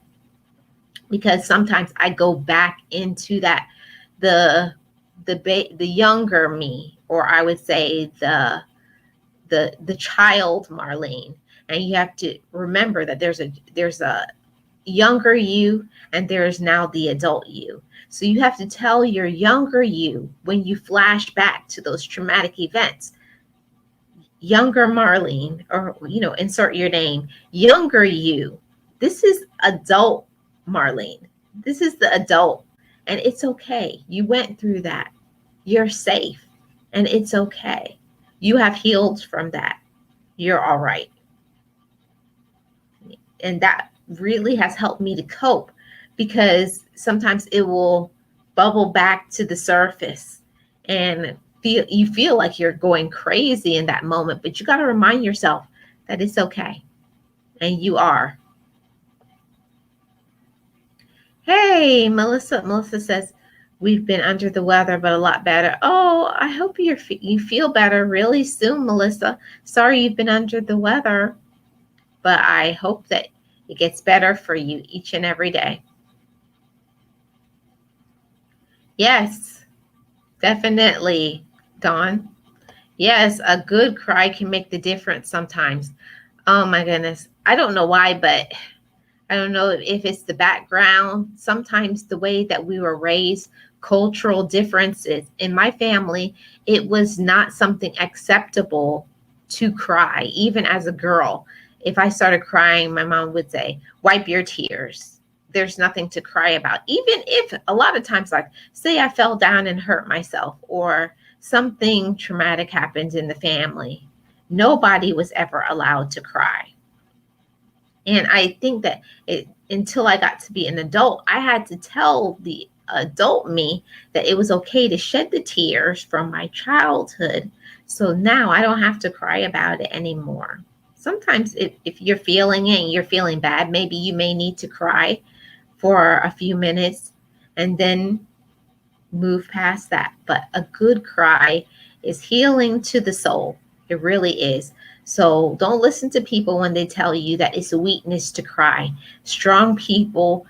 because sometimes I go back into that the the younger me, or I would say the child Marlene. And you have to remember that there's a younger you, and there is now the adult you. So you have to tell your younger you, when you flash back to those traumatic events, younger Marlene, or insert your name, younger you. This is adult Marlene. This is the adult, and it's okay. You went through that. You're safe, and it's okay. You have healed from that. You're all right. And that really has helped me to cope, because sometimes it will bubble back to the surface, and you feel like you're going crazy in that moment, but you got to remind yourself that it's okay, and you are. Hey, Melissa says we've been under the weather but a lot better. Oh, I hope you feel better really soon, Melissa. Sorry you've been under the weather, but I hope that it gets better for you each and every day. Yes, definitely, Dawn. Yes, a good cry can make the difference sometimes. Oh my goodness. I don't know why, but I don't know if it's the background, sometimes the way that we were raised, cultural differences. In my family, it was not something acceptable to cry, even as a girl. If I started crying, my mom would say, wipe your tears. There's nothing to cry about. Even if a lot of times, like, say I fell down and hurt myself, or something traumatic happened in the family, nobody was ever allowed to cry. And I think that until I got to be an adult, I had to tell the adult me that it was okay to shed the tears from my childhood. So now I don't have to cry about it anymore. Sometimes if you're feeling it and you're feeling bad, maybe you may need to cry for a few minutes and then move past that. But a good cry is healing to the soul. It really is. So don't listen to people when they tell you that it's a weakness to cry. Strong people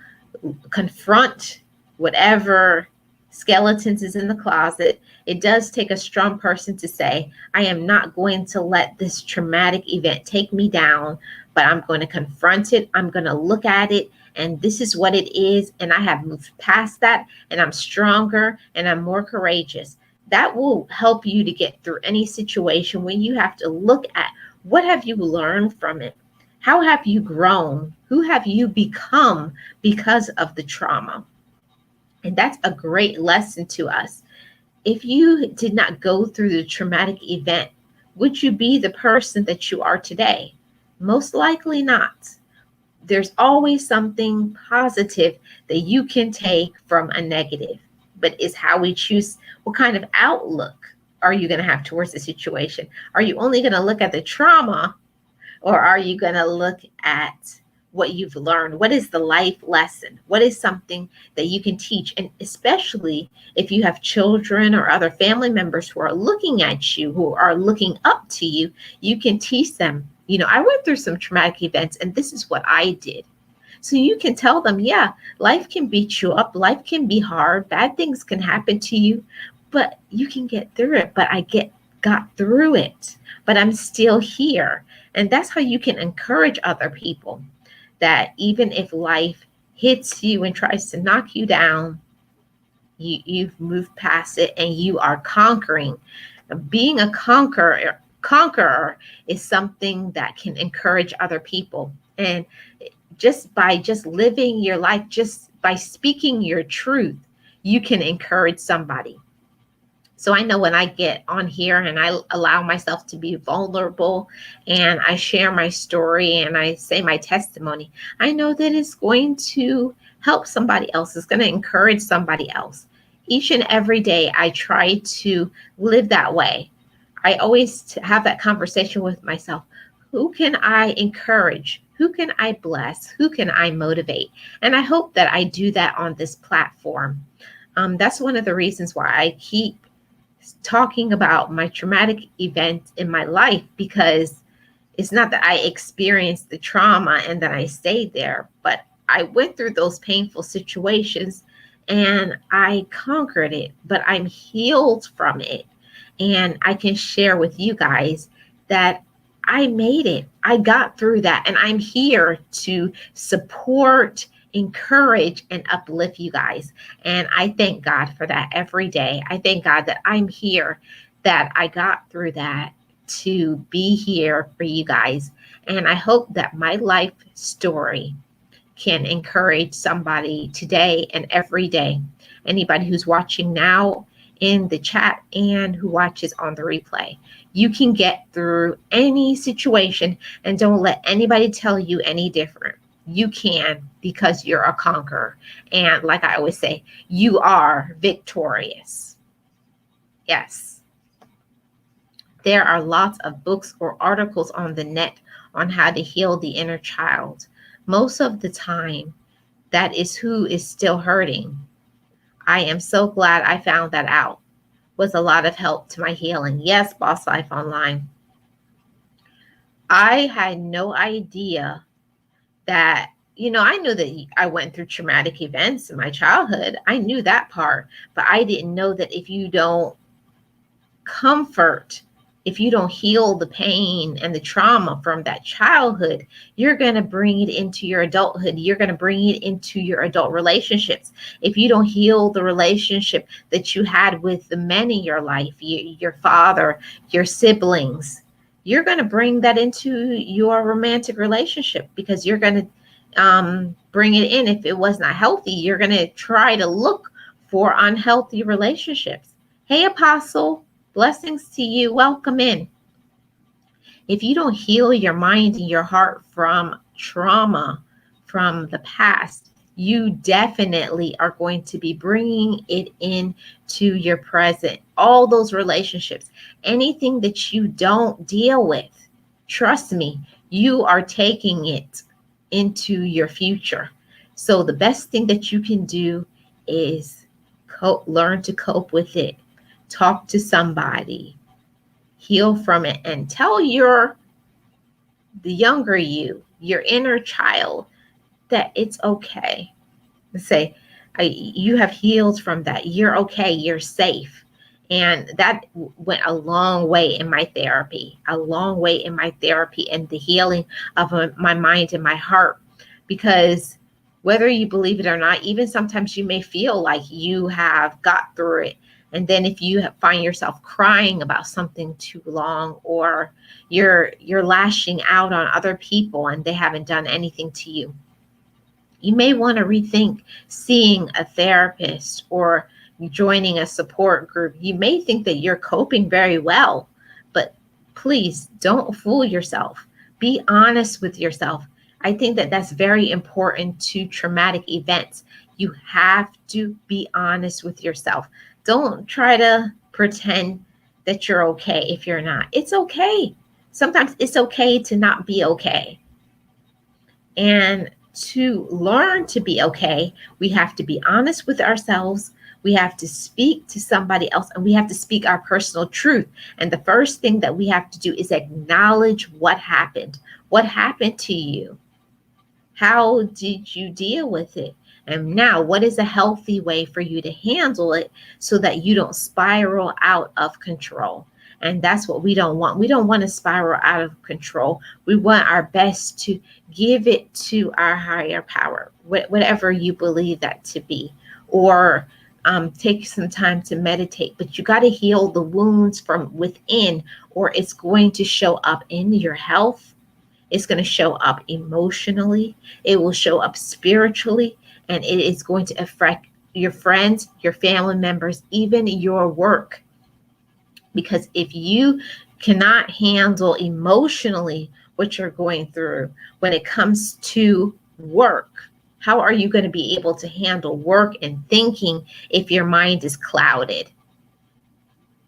confront whatever skeletons is in the closet. It does take a strong person to say, I am not going to let this traumatic event take me down, but I'm going to confront it. I'm going to look at it, and this is what it is. And I have moved past that, and I'm stronger and I'm more courageous. That will help you to get through any situation when you have to look at what have you learned from it? How have you grown? Who have you become because of the trauma? And that's a great lesson to us. If you did not go through the traumatic event, would you be the person that you are today? Most likely not. There's always something positive that you can take from a negative, but it's how we choose. What kind of outlook are you going to have towards the situation? Are you only going to look at the trauma, or are you going to look at what you've learned? What is the life lesson? What is something that you can teach? And especially if you have children or other family members who are looking at you, who are looking up to you, you can teach them. I went through some traumatic events, and this is what I did. So you can tell them, yeah, life can beat you up. Life can be hard. Bad things can happen to you, but you can get through it. But got through it, but I'm still here. And that's how you can encourage other people, that even if life hits you and tries to knock you down, you've moved past it and you are conquering. Being a conqueror is something that can encourage other people. And just by just living your life, just by speaking your truth, you can encourage somebody. So I know when I get on here and I allow myself to be vulnerable and I share my story and I say my testimony, I know that it's going to help somebody else. It's going to encourage somebody else. Each and every day, I try to live that way. I always have that conversation with myself. Who can I encourage? Who can I bless? Who can I motivate? And I hope that I do that on this platform. That's one of the reasons why I keep talking about my traumatic event in my life, because it's not that I experienced the trauma and then I stayed there, but I went through those painful situations and I conquered it, but I'm healed from it. And I can share with you guys that I made it. I got through that, and I'm here to support, encourage, and uplift you guys. And I thank God for that every day. I thank God that I'm here, that I got through that to be here for you guys. And I hope that my life story can encourage somebody today and every day. Anybody who's watching now in the chat and who watches on the replay. You can get through any situation, and don't let anybody tell you any different. You can, because you're a conqueror. And like I always say, you are victorious. Yes. There are lots of books or articles on the net on how to heal the inner child. Most of the time, that is who is still hurting. I am so glad I found that out. Was a lot of help to my healing. Yes, Boss Life Online. I had no idea that, I knew that I went through traumatic events in my childhood. I knew that part, but I didn't know that if you don't comfort, if you don't heal the pain and the trauma from that childhood, you're going to bring it into your adulthood. You're going to bring it into your adult relationships. If you don't heal the relationship that you had with the men in your life, your father, your siblings, you're going to bring that into your romantic relationship, because you're going to bring it in. If it was not healthy, you're going to try to look for unhealthy relationships. Hey, Apostle. Blessings to you. Welcome in. If you don't heal your mind and your heart from trauma from the past, you definitely are going to be bringing it into your present. All those relationships, anything that you don't deal with, trust me, you are taking it into your future. So the best thing that you can do is learn to cope with it. Talk to somebody, heal from it, and tell the younger you, your inner child, that it's okay. Say, you have healed from that. You're okay. You're safe. And that went a long way in my therapy, and the healing of my mind and my heart. Because whether you believe it or not, even sometimes you may feel like you have got through it. And then if you find yourself crying about something too long, or you're lashing out on other people and they haven't done anything to you, you may want to rethink seeing a therapist or joining a support group. You may think that you're coping very well, but please don't fool yourself. Be honest with yourself. I think that that's very important to traumatic events. You have to be honest with yourself. Don't try to pretend that you're okay if you're not. It's okay. Sometimes it's okay to not be okay. And to learn to be okay, we have to be honest with ourselves. We have to speak to somebody else, and we have to speak our personal truth. And the first thing that we have to do is acknowledge what happened. What happened to you? How did you deal with it? And now, what is a healthy way for you to handle it so that you don't spiral out of control? And that's what we don't want. We don't want to spiral out of control. We want our best to give it to our higher power, whatever you believe that to be, or take some time to meditate. But you got to heal the wounds from within, or it's going to show up in your health. It's going to show up emotionally. It will show up spiritually, and it is going to affect your friends, your family members, even your work. Because if you cannot handle emotionally what you're going through when it comes to work, how are you going to be able to handle work and thinking if your mind is clouded?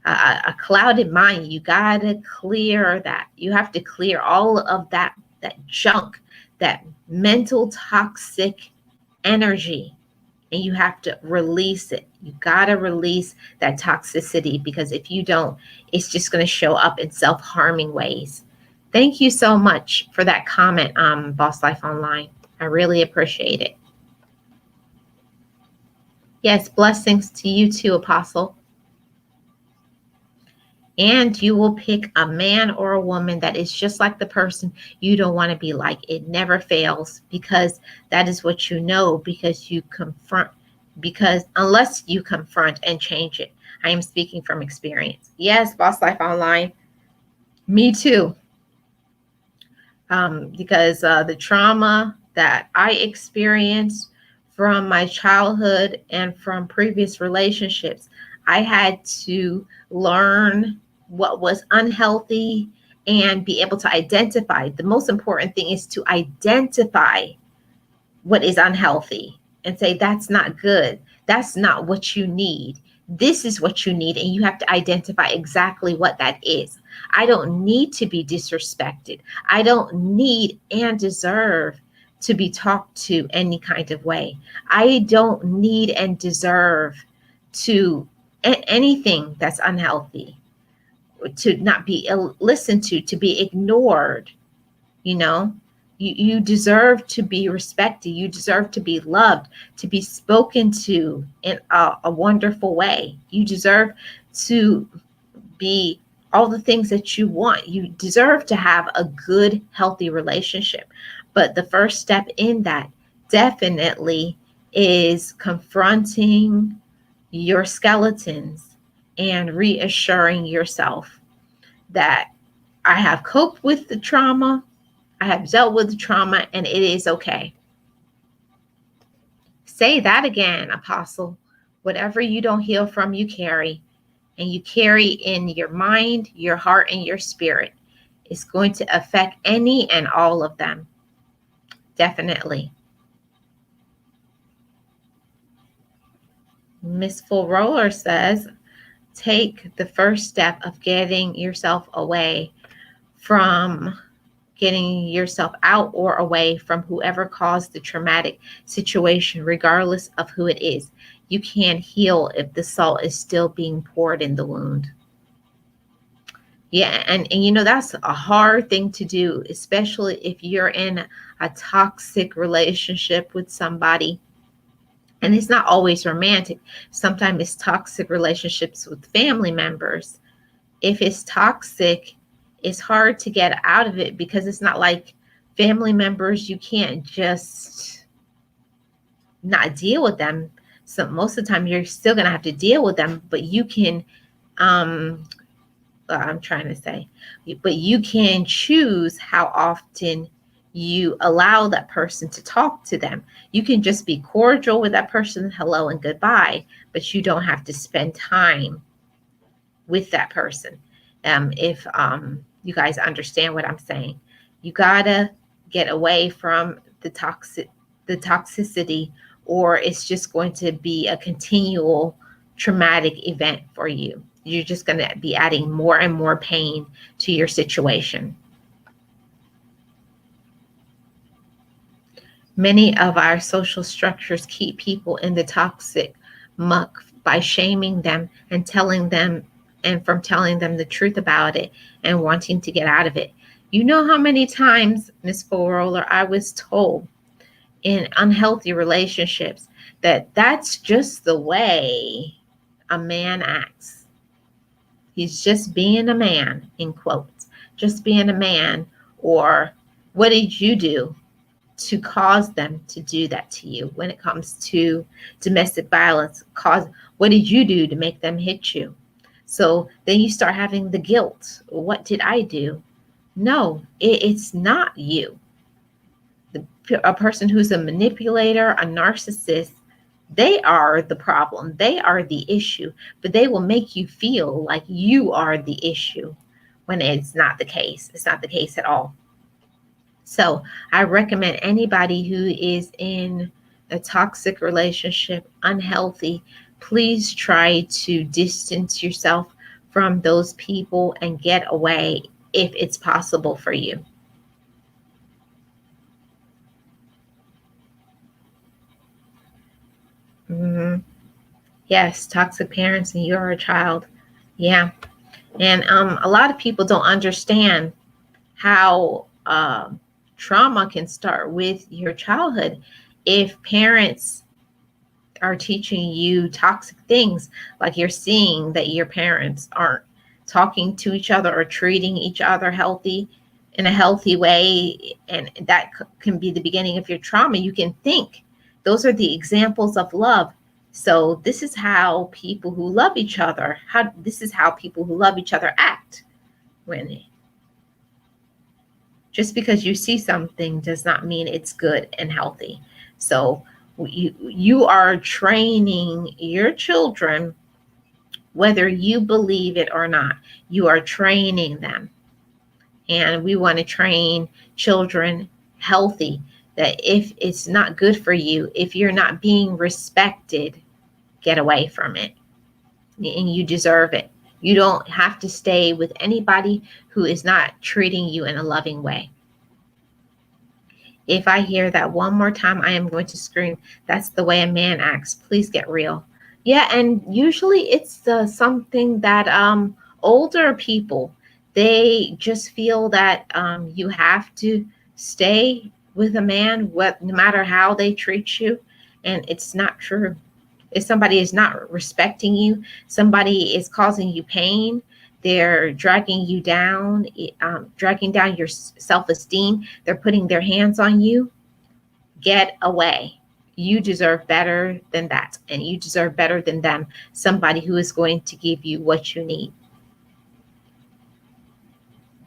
A clouded mind, you got to clear that. You have to clear all of that junk, that mental toxic energy, and you have to release it. You got to release that toxicity, because if you don't, it's just going to show up in self-harming ways. Thank you so much for that comment, Boss Life Online. I really appreciate it. Yes, blessings to you too, Apostle. And you will pick a man or a woman that is just like the person you don't want to be like. It never fails because that is what you know, because you confront, because unless you confront and change it. I am speaking from experience. Yes, Boss Life Online. Me too. Because the trauma that I experienced from my childhood and from previous relationships, I had to learn what was unhealthy and be able to identify. The most important thing is to identify what is unhealthy and say, that's not good. That's not what you need. This is what you need. And you have to identify exactly what that is. I don't need to be disrespected. I don't need and deserve to be talked to any kind of way. I don't need and deserve to anything that's unhealthy, to not be listened to be ignored, you know. You deserve to be respected. You deserve to be loved, to be spoken to in a wonderful way. You deserve to be all the things that you want. You deserve to have a good, healthy relationship. But the first step in that definitely is confronting your skeletons and reassuring yourself that I have coped with the trauma, I have dealt with the trauma, and it is okay. Say that again, Apostle. Whatever you don't heal from, you carry. And you carry in your mind, your heart, and your spirit. It's going to affect any and all of them. Definitely. Miss Full Roller says, take the first step of getting yourself away from getting yourself out or away from whoever caused the traumatic situation, regardless of who it is. You can't heal if the salt is still being poured in the wound. Yeah, and you know, that's a hard thing to do, especially if you're in a toxic relationship with somebody. And it's not always romantic. Sometimes it's toxic relationships with family members. If it's toxic, it's hard to get out of it because it's not like family members, you can't just not deal with them. So most of the time you're still going to have to deal with them, but you can I'm trying to say, but you can choose how often you allow that person to talk to them. You can just be cordial with that person, hello and goodbye, but you don't have to spend time with that person. If you guys understand what I'm saying, you gotta get away from the toxicity, or it's just going to be a continual traumatic event for you. You're just going to be adding more and more pain to your situation. Many of our social structures keep people in the toxic muck by shaming them and telling them the truth about it and wanting to get out of it. You know how many times, Miss Full Roller, I was told in unhealthy relationships that that's just the way a man acts. He's just being a man, in quotes, just being a man. Or what did you do to cause them to do that to you? When it comes to domestic violence, what did you do to make them hit you? So then you start having the guilt. What did I do? No, it's not you. A person who's a manipulator, a narcissist, they are the problem. They are the issue, but they will make you feel like you are the issue when it's not the case. It's not the case at all. So I recommend anybody who is in a toxic relationship, unhealthy, please try to distance yourself from those people and get away if it's possible for you. Mm-hmm. Yes, toxic parents, and you're a child. Yeah. And a lot of people don't understand how trauma can start with your childhood. If parents are teaching you toxic things, like you're seeing that your parents aren't talking to each other or treating each other healthy in a healthy way, and that can be the beginning of your trauma, you can think those are the examples of love. So this is how people who love each other, how this is how people who love each other act. When just because you see something does not mean it's good and healthy. So you are training your children, whether you believe it or not. You are training them. And we want to train children healthy, that if it's not good for you, if you're not being respected, get away from it. And you deserve it. You don't have to stay with anybody who is not treating you in a loving way. If I hear that one more time, I am going to scream. That's the way a man acts. Please get real. Yeah, and usually it's something that older people, they just feel that you have to stay with a man, no matter how they treat you, and it's not true. If somebody is not respecting you, somebody is causing you pain, they're dragging you down, dragging down your self-esteem, they're putting their hands on you, get away. You deserve better than that, and you deserve better than them. Somebody who is going to give you what you need.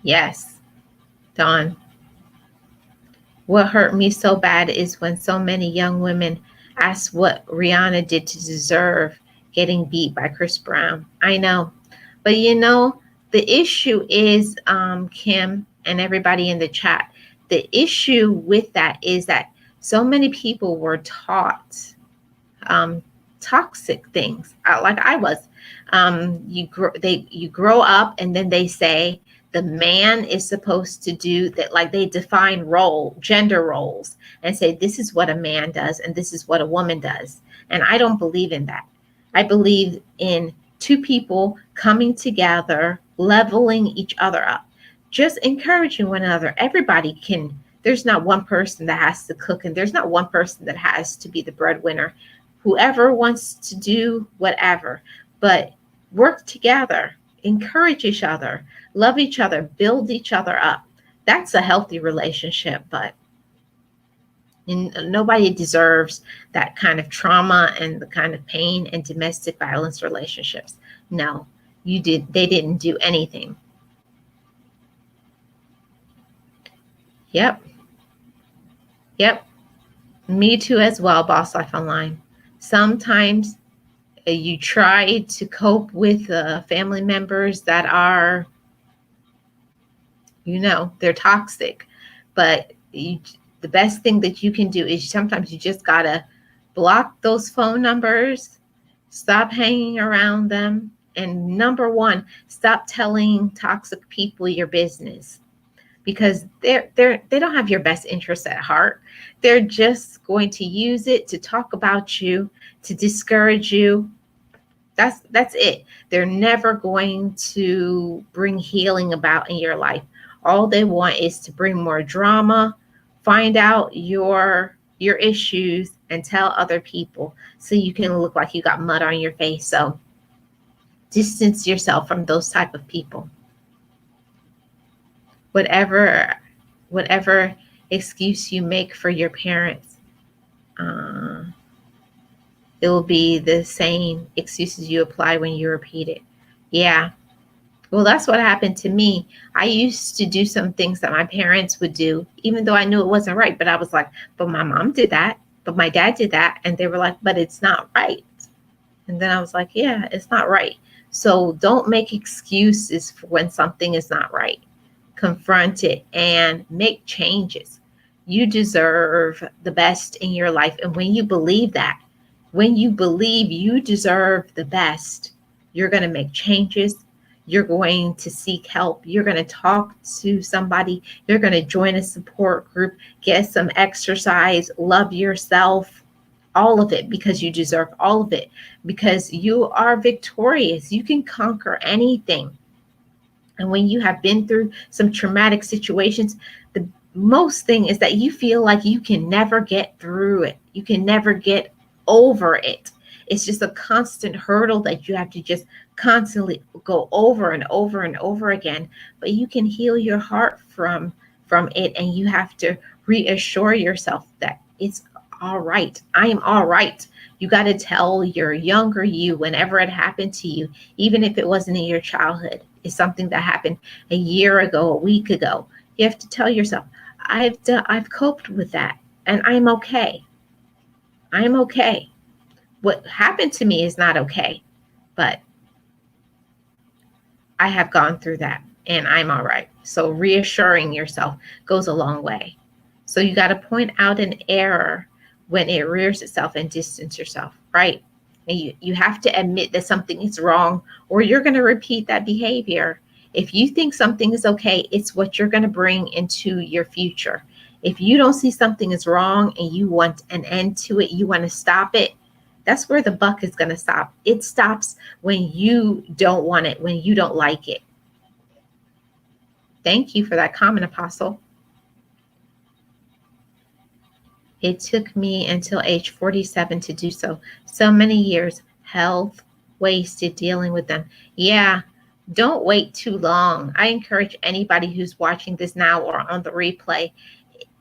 Yes, Dawn. What hurt me so bad is when so many young women ask what Rihanna did to deserve getting beat by Chris Brown. I know. But the issue is, Kim and everybody in the chat, the issue with that is that so many people were taught toxic things, like I was. You grow up, and then they say the man is supposed to do that, like they define gender roles, and say this is what a man does and this is what a woman does. And I don't believe in that. I believe in two people coming together, leveling each other up, just encouraging one another. Everybody can. There's not one person that has to cook, and there's not one person that has to be the breadwinner. Whoever wants to do whatever, but work together, encourage each other, love each other, build each other up. That's a healthy relationship, but nobody deserves that kind of trauma and the kind of pain and domestic violence relationships. No, they didn't do anything. Yep. Me too as well, Boss Life Online. Sometimes you try to cope with family members that are, they're toxic, but the best thing that you can do is sometimes you just gotta block those phone numbers, stop hanging around them, and number one, stop telling toxic people your business, because they don't have your best interests at heart. They're just going to use it to talk about you, to discourage you. That's it. They're never going to bring healing about in your life. All they want is to bring more drama, find out your issues, and tell other people so you can look like you got mud on your face. So distance yourself from those type of people. Whatever excuse you make for your parents, it will be the same excuses you apply when you repeat it. Yeah. Well, that's what happened to me. I used to do some things that my parents would do, even though I knew it wasn't right. But I was like, but my mom did that. But my dad did that. And they were like, but it's not right. And then I was like, yeah, it's not right. So don't make excuses for when something is not right. Confront it and make changes. You deserve the best in your life. And when you believe that, when you believe you deserve the best, you're going to make changes. You're going to seek help. You're going to talk to somebody. You're going to join a support group, get some exercise, love yourself, all of it, because you deserve all of it, because you are victorious. You can conquer anything. And when you have been through some traumatic situations, most thing is that you feel like you can never get through it. You can never get over it. It's just a constant hurdle that you have to just constantly go over and over and over again. But you can heal your heart from it, and you have to reassure yourself that it's all right. I am all right. You got to tell your younger you whenever it happened to you, even if it wasn't in your childhood, it's something that happened a year ago, a week ago. You have to tell yourself, I've coped with that, and I'm okay. I'm okay. What happened to me is not okay, but I have gone through that and I'm all right. So reassuring yourself goes a long way. So you got to point out an error when it rears itself and distance yourself, right? And you have to admit that something is wrong, or you're going to repeat that behavior. If you think something is okay, it's what you're going to bring into your future. If you don't see something is wrong and you want an end to it, you want to stop it, that's where the buck is going to stop. It stops when you don't want it, when you don't like it. Thank you for that comment, Apostle. It took me until age 47 to do so. So many years, health wasted dealing with them. Yeah, don't wait too long. I encourage anybody who's watching this now or on the replay,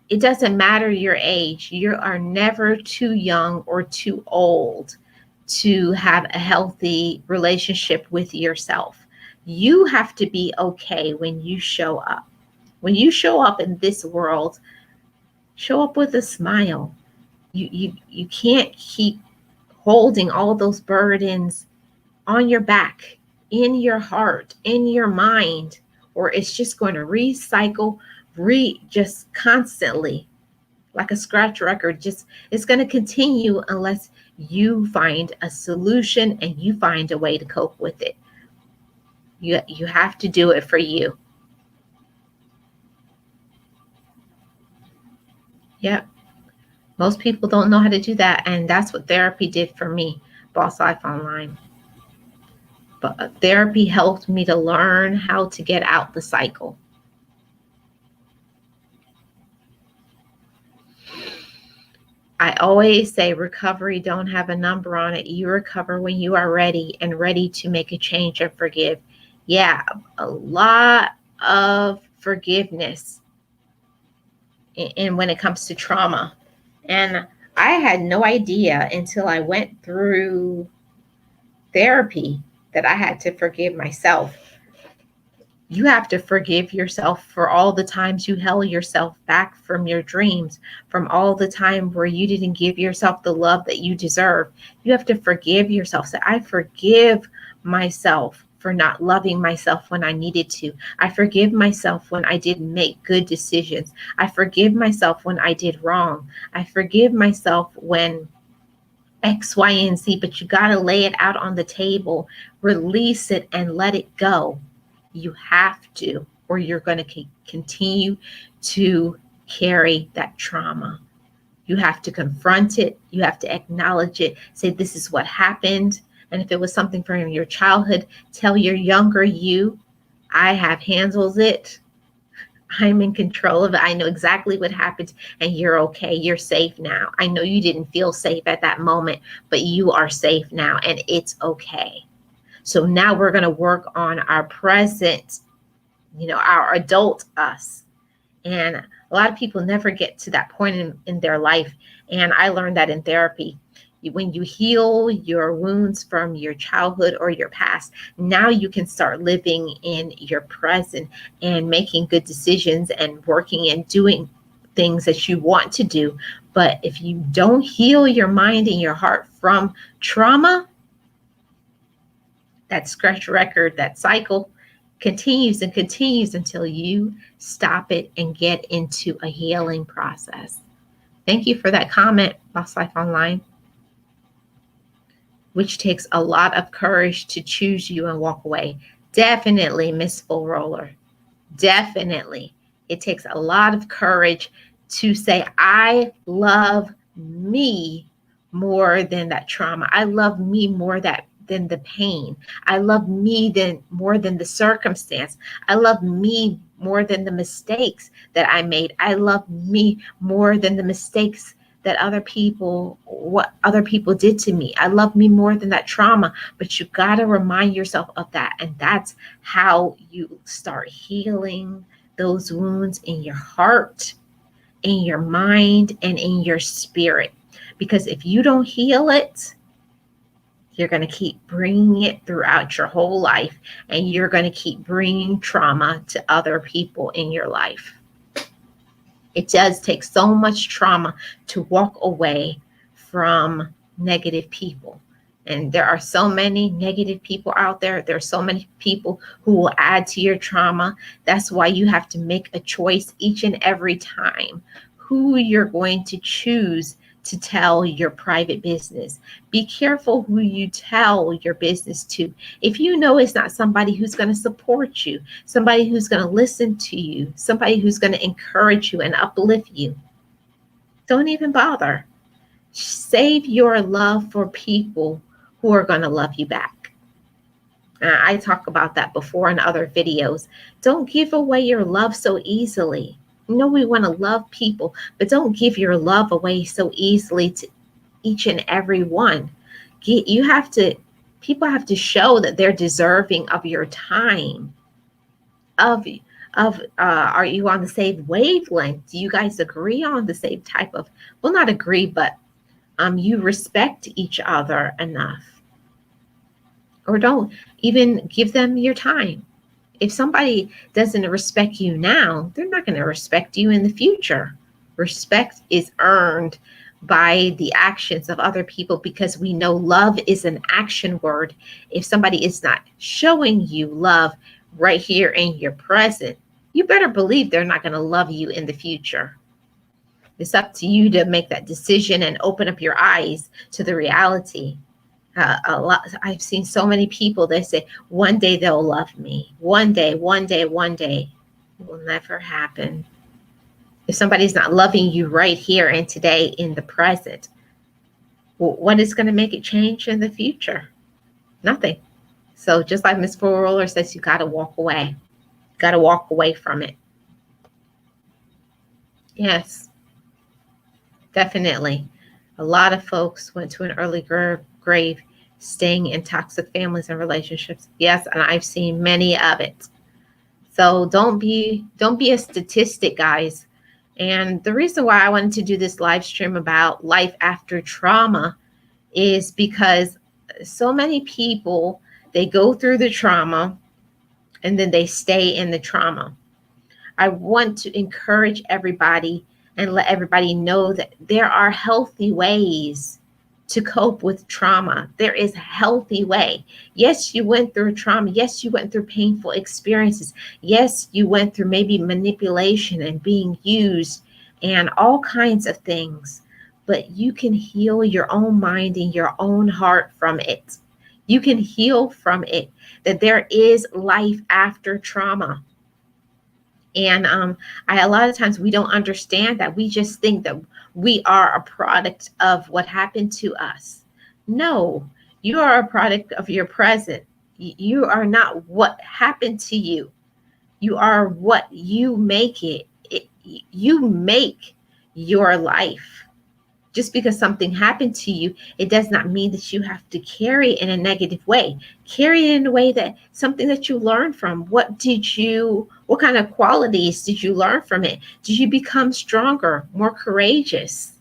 it doesn't matter your age. You are never too young or too old to have a healthy relationship with yourself. You have to be okay when you show up. When you show up in this world, show up with a smile. You can't keep holding all those burdens on your back, in your heart, in your mind, or it's just going to recycle, just constantly like a scratch record. Just it's going to continue unless you find a solution and you find a way to cope with it. You have to do it for you. Yeah. Most people don't know how to do that, and that's what therapy did for me, Boss Life Online. But therapy helped me to learn how to get out the cycle. I always say recovery don't have a number on it. You recover when you are ready and ready to make a change and forgive. Yeah, a lot of forgiveness in when it comes to trauma. And I had no idea until I went through therapy that I had to forgive myself. You have to forgive yourself for all the times you held yourself back from your dreams, from all the time where you didn't give yourself the love that you deserve. You have to forgive yourself. Say, I forgive myself for not loving myself when I needed to. I forgive myself when I didn't make good decisions. I forgive myself when I did wrong. I forgive myself when X, Y, and Z, but you got to lay it out on the table, release it, and let it go. You have to, or you're going to continue to carry that trauma. You have to confront it. You have to acknowledge it. Say, this is what happened. And if it was something from your childhood, tell your younger you, I have handled it. I'm in control of it. I know exactly what happened, and you're okay. You're safe now. I know you didn't feel safe at that moment, but you are safe now, and it's okay. So now we're going to work on our present, our adult us. And a lot of people never get to that point in their life. And I learned that in therapy. When you heal your wounds from your childhood or your past, now you can start living in your present and making good decisions and working and doing things that you want to do. But if you don't heal your mind and your heart from trauma, that scratch record, that cycle continues and continues until you stop it and get into a healing process. Thank you for that comment, Boss Life Online. Which takes a lot of courage to choose you and walk away. Definitely, Miss Full Roller. Definitely. It takes a lot of courage to say, I love me more than that trauma. I love me more than the pain. I love me more than the circumstance. I love me more than the mistakes that I made. I love me more than the mistakes that what other people did to me. I love me more than that trauma. But you got to remind yourself of that. And that's how you start healing those wounds in your heart, in your mind, and in your spirit. Because if you don't heal it, you're going to keep bringing it throughout your whole life, and you're going to keep bringing trauma to other people in your life. It does take so much trauma to walk away from negative people. And there are so many negative people out there. There are so many people who will add to your trauma. That's why you have to make a choice each and every time who you're going to choose to tell your private business. Be careful who you tell your business to. If you know it's not somebody who's going to support you, somebody who's going to listen to you, somebody who's going to encourage you and uplift you, don't even bother. Save your love for people who are going to love you back. I talk about that before in other videos. Don't give away your love so easily. You know, we want to love people, but don't give your love away so easily to each and every one. You have to, people have to show that they're deserving of your time, of are you on the same wavelength? Do you guys agree on the same type of, well, not agree, but you respect each other enough? Or don't even give them your time. If somebody doesn't respect you now, they're not going to respect you in the future. Respect is earned by the actions of other people, because we know love is an action word. If somebody is not showing you love right here in your present, you better believe they're not going to love you in the future. It's up to you to make that decision and open up your eyes to the reality. A lot, I've seen so many people, they say one day they'll love me, one day. It will never happen. If somebody's not loving you right here and today in the present, what is going to make it change in the future? Nothing. So just like Miss Four Roller says, you got to walk away. Got to walk away from it. Yes, definitely. A lot of folks went to an early grave staying in toxic families and relationships. Yes, and I've seen many of it. So don't be a statistic, guys. And the reason why I wanted to do this live stream about life after trauma is because so many people, they go through the trauma and then they stay in the trauma. I want to encourage everybody and let everybody know that there are healthy ways to cope with trauma. There is a healthy way. Yes, you went through trauma. Yes, you went through painful experiences. Yes, you went through maybe manipulation and being used and all kinds of things. But you can heal your own mind and your own heart from it. You can heal from it, that there is life after trauma. And a lot of times we don't understand that. We just think that we are a product of what happened to us. No, you are a product of your present. You are not what happened to you. You are what you make it. You make your life. Just because something happened to you, it does not mean that you have to carry it in a negative way. Carry it in a way that something that you learned from. What kind of qualities did you learn from it? Did you become stronger, more courageous,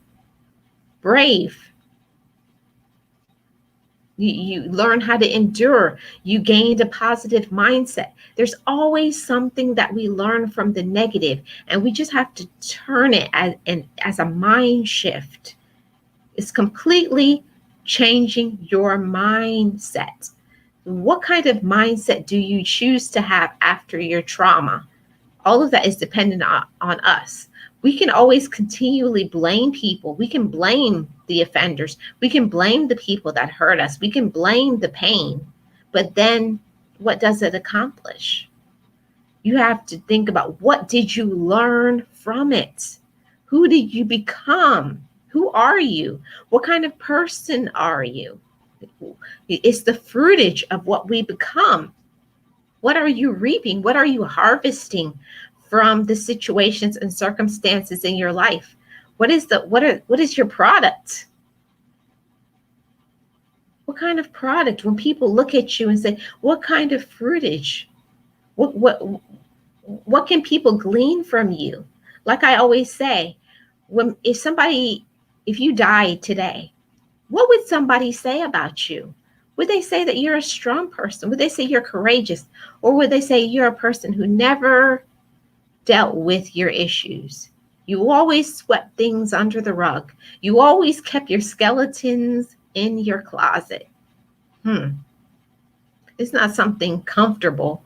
brave? You learn how to endure. You gained a positive mindset. There's always something that we learn from the negative, and we just have to turn it as a mind shift. It's completely changing your mindset. What kind of mindset do you choose to have after your trauma? All of that is dependent on us. We can always continually blame people. We can blame the offenders. We can blame the people that hurt us. We can blame the pain. But then what does it accomplish? You have to think about, what did you learn from it? Who did you become? Who are you? What kind of person are you? It's the fruitage of what we become. What are you reaping? What are you harvesting from the situations and circumstances in your life. What is your product? What kind of product? When people look at you and say, what kind of fruitage? What can people glean from you? Like I always say, when if you died today, what would somebody say about you? Would they say that you're a strong person? Would they say you're courageous? Or would they say you're a person who never dealt with your issues? You always swept things under the rug. You always kept your skeletons in your closet. It's not something comfortable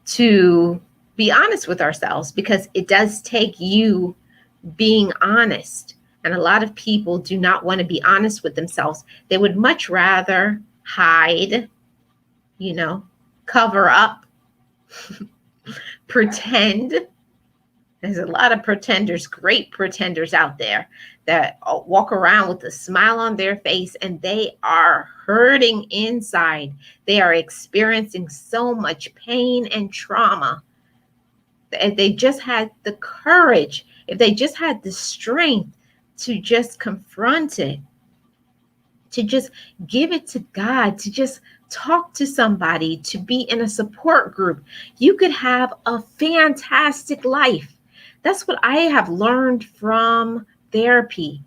to be honest with ourselves, because it does take you being honest. And a lot of people do not want to be honest with themselves. They would much rather hide, you know, cover up, pretend. There's a lot of pretenders, great pretenders out there that walk around with a smile on their face and they are hurting inside. They are experiencing so much pain and trauma. If they just had the courage, if they just had the strength to just confront it, to just give it to God, to just talk to somebody, to be in a support group, you could have a fantastic life. That's what I have learned from therapy.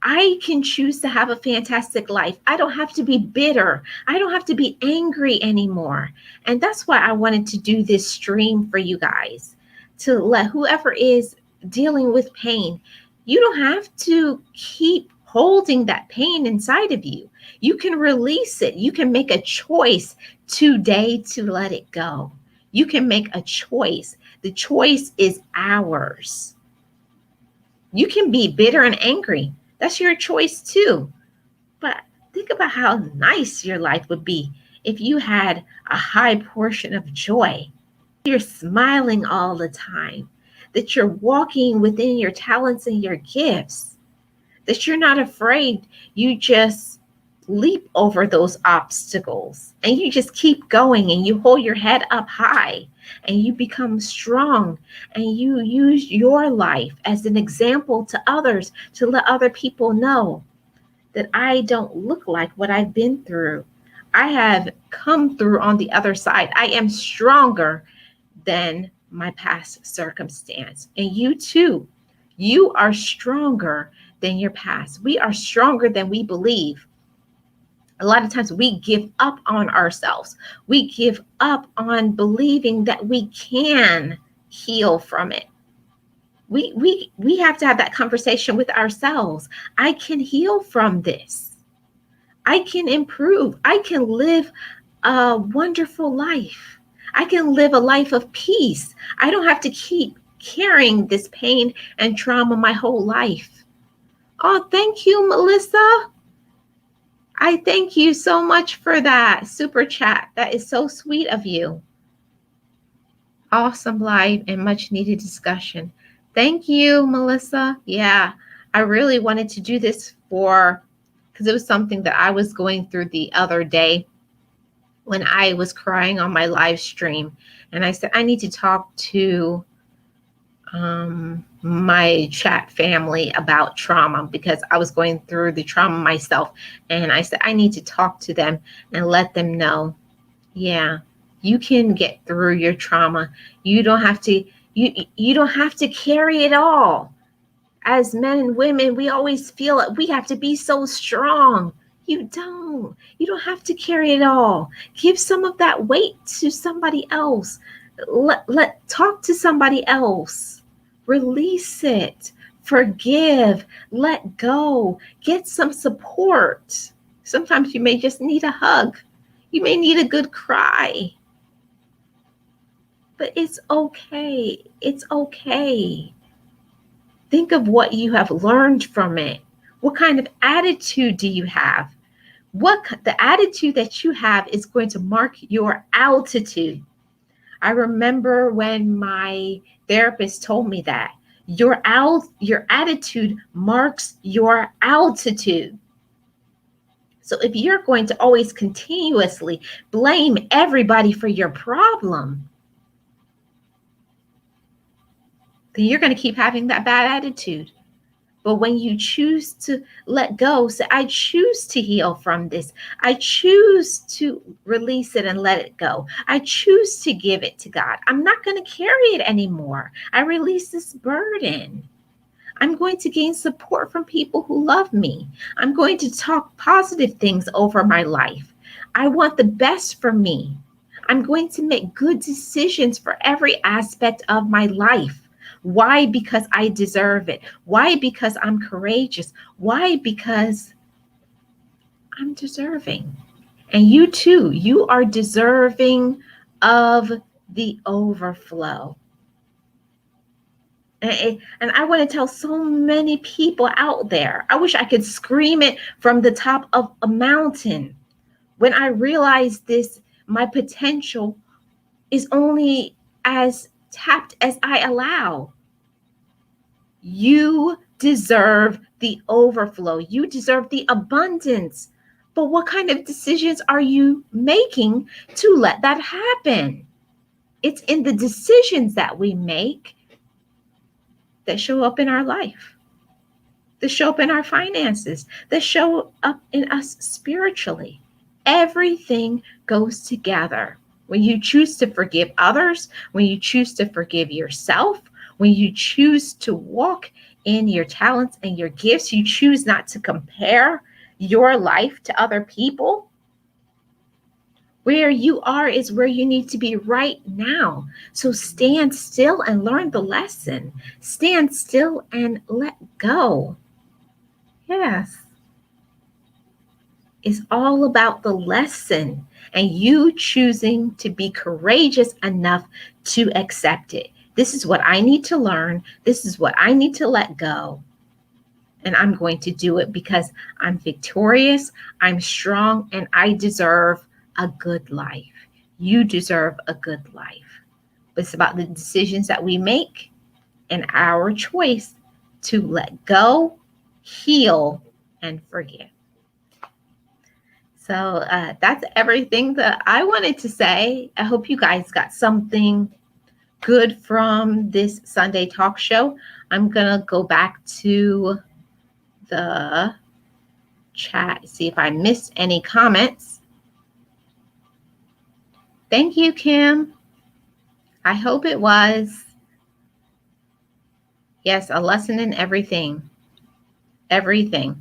I can choose to have a fantastic life. I don't have to be bitter. I don't have to be angry anymore. And that's why I wanted to do this stream for you guys, to let whoever is dealing with pain, you don't have to keep holding that pain inside of you. You can release it. You can make a choice today to let it go. You can make a choice. The choice is ours. You can be bitter and angry. That's your choice too. But think about how nice your life would be if you had a high portion of joy. You're smiling all the time, that you're walking within your talents and your gifts, that you're not afraid. You just leap over those obstacles and you just keep going and you hold your head up high and you become strong and you use your life as an example to others, to let other people know that I don't look like what I've been through. I have come through on the other side. I am stronger than my past circumstance. And you too, you are stronger than your past. We are stronger than we believe. A lot of times we give up on ourselves. We give up on believing that we can heal from it. We have to have that conversation with ourselves. I can heal from this. I can improve. I can live a wonderful life. I can live a life of peace. I don't have to keep carrying this pain and trauma my whole life. Oh, thank you, Melissa. I thank you so much for that super chat. That is so sweet of you. Awesome live and much needed discussion. Thank you, Melissa. Yeah, I really wanted to do this because it was something that I was going through the other day when I was crying on my live stream. And I said, I need to talk to my chat family about trauma because I was going through the trauma myself. And I said, I need to talk to them and let them know, yeah, you can get through your trauma. You don't have to, you don't have to carry it all. As men and women, we always feel that we have to be so strong. You don't have to carry it all. Give some of that weight to somebody else. Talk to somebody else. Release it. Forgive. Let go. Get some support. Sometimes you may just need a hug. You may need a good cry. But it's okay. It's okay. Think of what you have learned from it. What kind of attitude do you have? The attitude that you have is going to mark your altitude. I remember when my therapist told me that your attitude marks your altitude. So if you're going to always continuously blame everybody for your problem, then you're going to keep having that bad attitude. But when you choose to let go, say, I choose to heal from this. I choose to release it and let it go. I choose to give it to God. I'm not going to carry it anymore. I release this burden. I'm going to gain support from people who love me. I'm going to talk positive things over my life. I want the best for me. I'm going to make good decisions for every aspect of my life. Why? Because I deserve it. Why? Because I'm courageous. Why? Because I'm deserving. And you too, you are deserving of the overflow. And I want to tell so many people out there, I wish I could scream it from the top of a mountain. When I realized this, my potential is only as tapped as I allow. You deserve the overflow. You deserve the abundance. But what kind of decisions are you making to let that happen? It's in the decisions that we make that show up in our life, that show up in our finances, that show up in us spiritually. Everything goes together. When you choose to forgive others, when you choose to forgive yourself, when you choose to walk in your talents and your gifts, you choose not to compare your life to other people. Where you are is where you need to be right now. So stand still and learn the lesson. Stand still and let go. Yes. It's all about the lesson and you choosing to be courageous enough to accept it. This is what I need to learn. This is what I need to let go. And I'm going to do it because I'm victorious, I'm strong, and I deserve a good life. You deserve a good life. But it's about the decisions that we make and our choice to let go, heal, and forgive. So that's everything that I wanted to say. I hope you guys got something good from this Sunday talk show. I'm going to go back to the chat, see if I missed any comments. Thank you, Kim. I hope it was. Yes, a lesson in everything. Everything.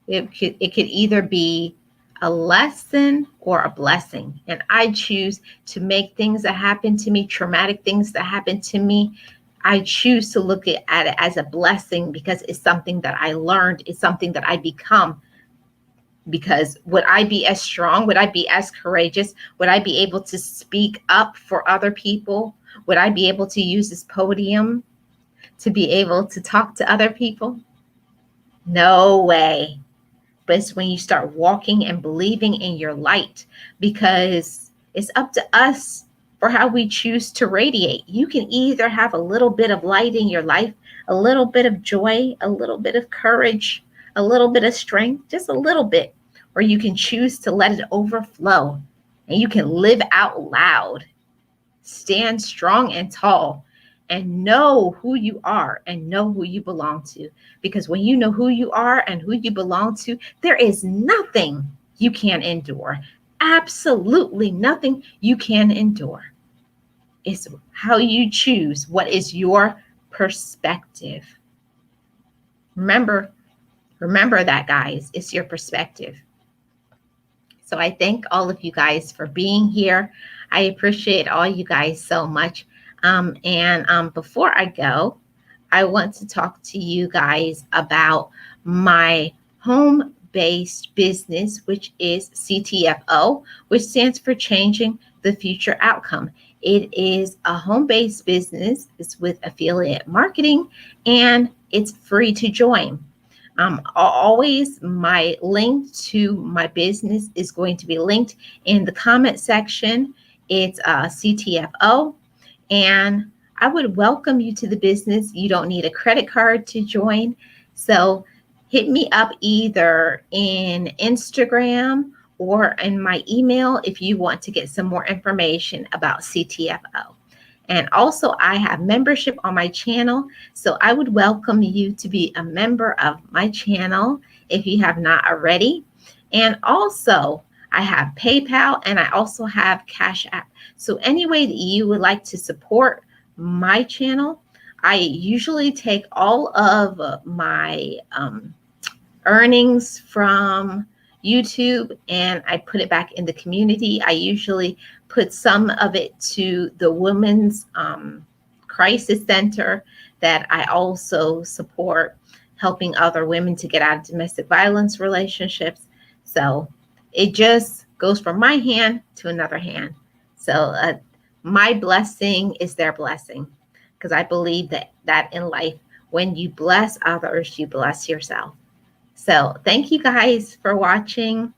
It could either be a lesson or a blessing. And I choose to make things that happen to me, traumatic things that happen to me, I choose to look at it as a blessing because it's something that I learned. It's something that I become. Because would I be as strong? Would I be as courageous? Would I be able to speak up for other people? Would I be able to use this podium to be able to talk to other people? No way. But it's when you start walking and believing in your light, because it's up to us for how we choose to radiate. You can either have a little bit of light in your life, a little bit of joy, a little bit of courage, a little bit of strength, just a little bit, or you can choose to let it overflow and you can live out loud, stand strong and tall, and know who you are and know who you belong to. Because when you know who you are and who you belong to, there is nothing you can't endure. Absolutely nothing you can endure. It's how you choose. What is your perspective? Remember that, guys. It's your perspective. So I thank all of you guys for being here. I appreciate all you guys so much. And before I go, I want to talk to you guys about my home-based business, which is CTFO, which stands for Changing the Future Outcome. It is a home-based business. It's with affiliate marketing, and it's free to join. Always my link to my business is going to be linked in the comment section. It's CTFO. And I would welcome you to the business. You don't need a credit card to join. So hit me up either in Instagram or in my email if you want to get some more information about CTFO. And also, I have membership on my channel. So I would welcome you to be a member of my channel if you have not already. And also, I have PayPal and I also have Cash App. So, any way that you would like to support my channel, I usually take all of my earnings from YouTube and I put it back in the community. I usually put some of it to the Women's Crisis Center that I also support, helping other women to get out of domestic violence relationships. So it just goes from my hand to another hand. So my blessing is their blessing because I believe that in life, when you bless others, you bless yourself. So thank you guys for watching.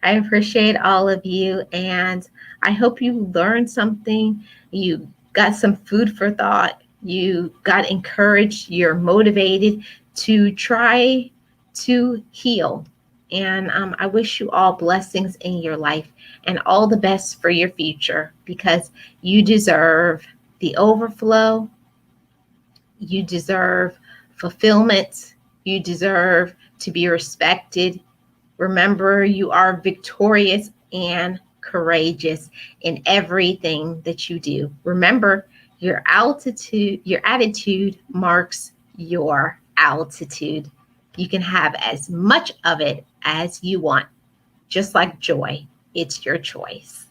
I appreciate all of you, and I hope you learned something. You got some food for thought. You got encouraged. You're motivated to try to heal. And I wish you all blessings in your life and all the best for your future because you deserve the overflow. You deserve fulfillment. You deserve to be respected. Remember, you are victorious and courageous in everything that you do. Remember, your attitude marks your altitude. You can have as much of it as you want, just like joy. It's your choice.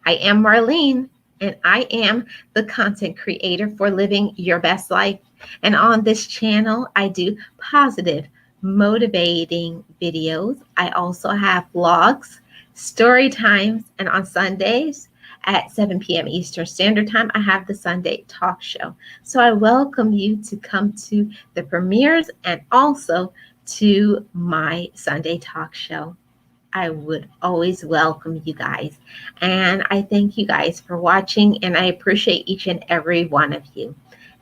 I am Marlene, and I am the content creator for Living Your Best Life. And on this channel, I do positive, motivating videos. I also have vlogs, story times, and on Sundays at 7 p.m. Eastern Standard Time, I have the Sunday Talk Show. So I welcome you to come to the premieres and also to my Sunday Talk Show. I would always welcome you guys. And I thank you guys for watching, and I appreciate each and every one of you.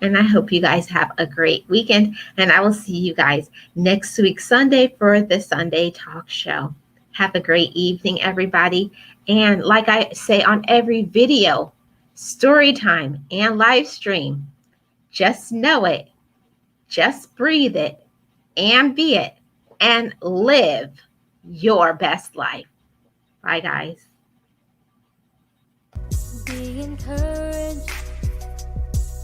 And I hope you guys have a great weekend. And I will see you guys next week, Sunday, for the Sunday Talk Show. Have a great evening, everybody. And like I say on every video, story time, and live stream, just know it, just breathe it, and be it, and live your best life. Bye, guys. Be encouraged,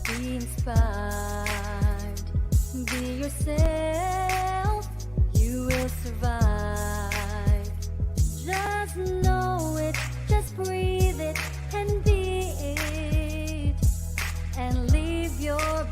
be inspired, be yourself.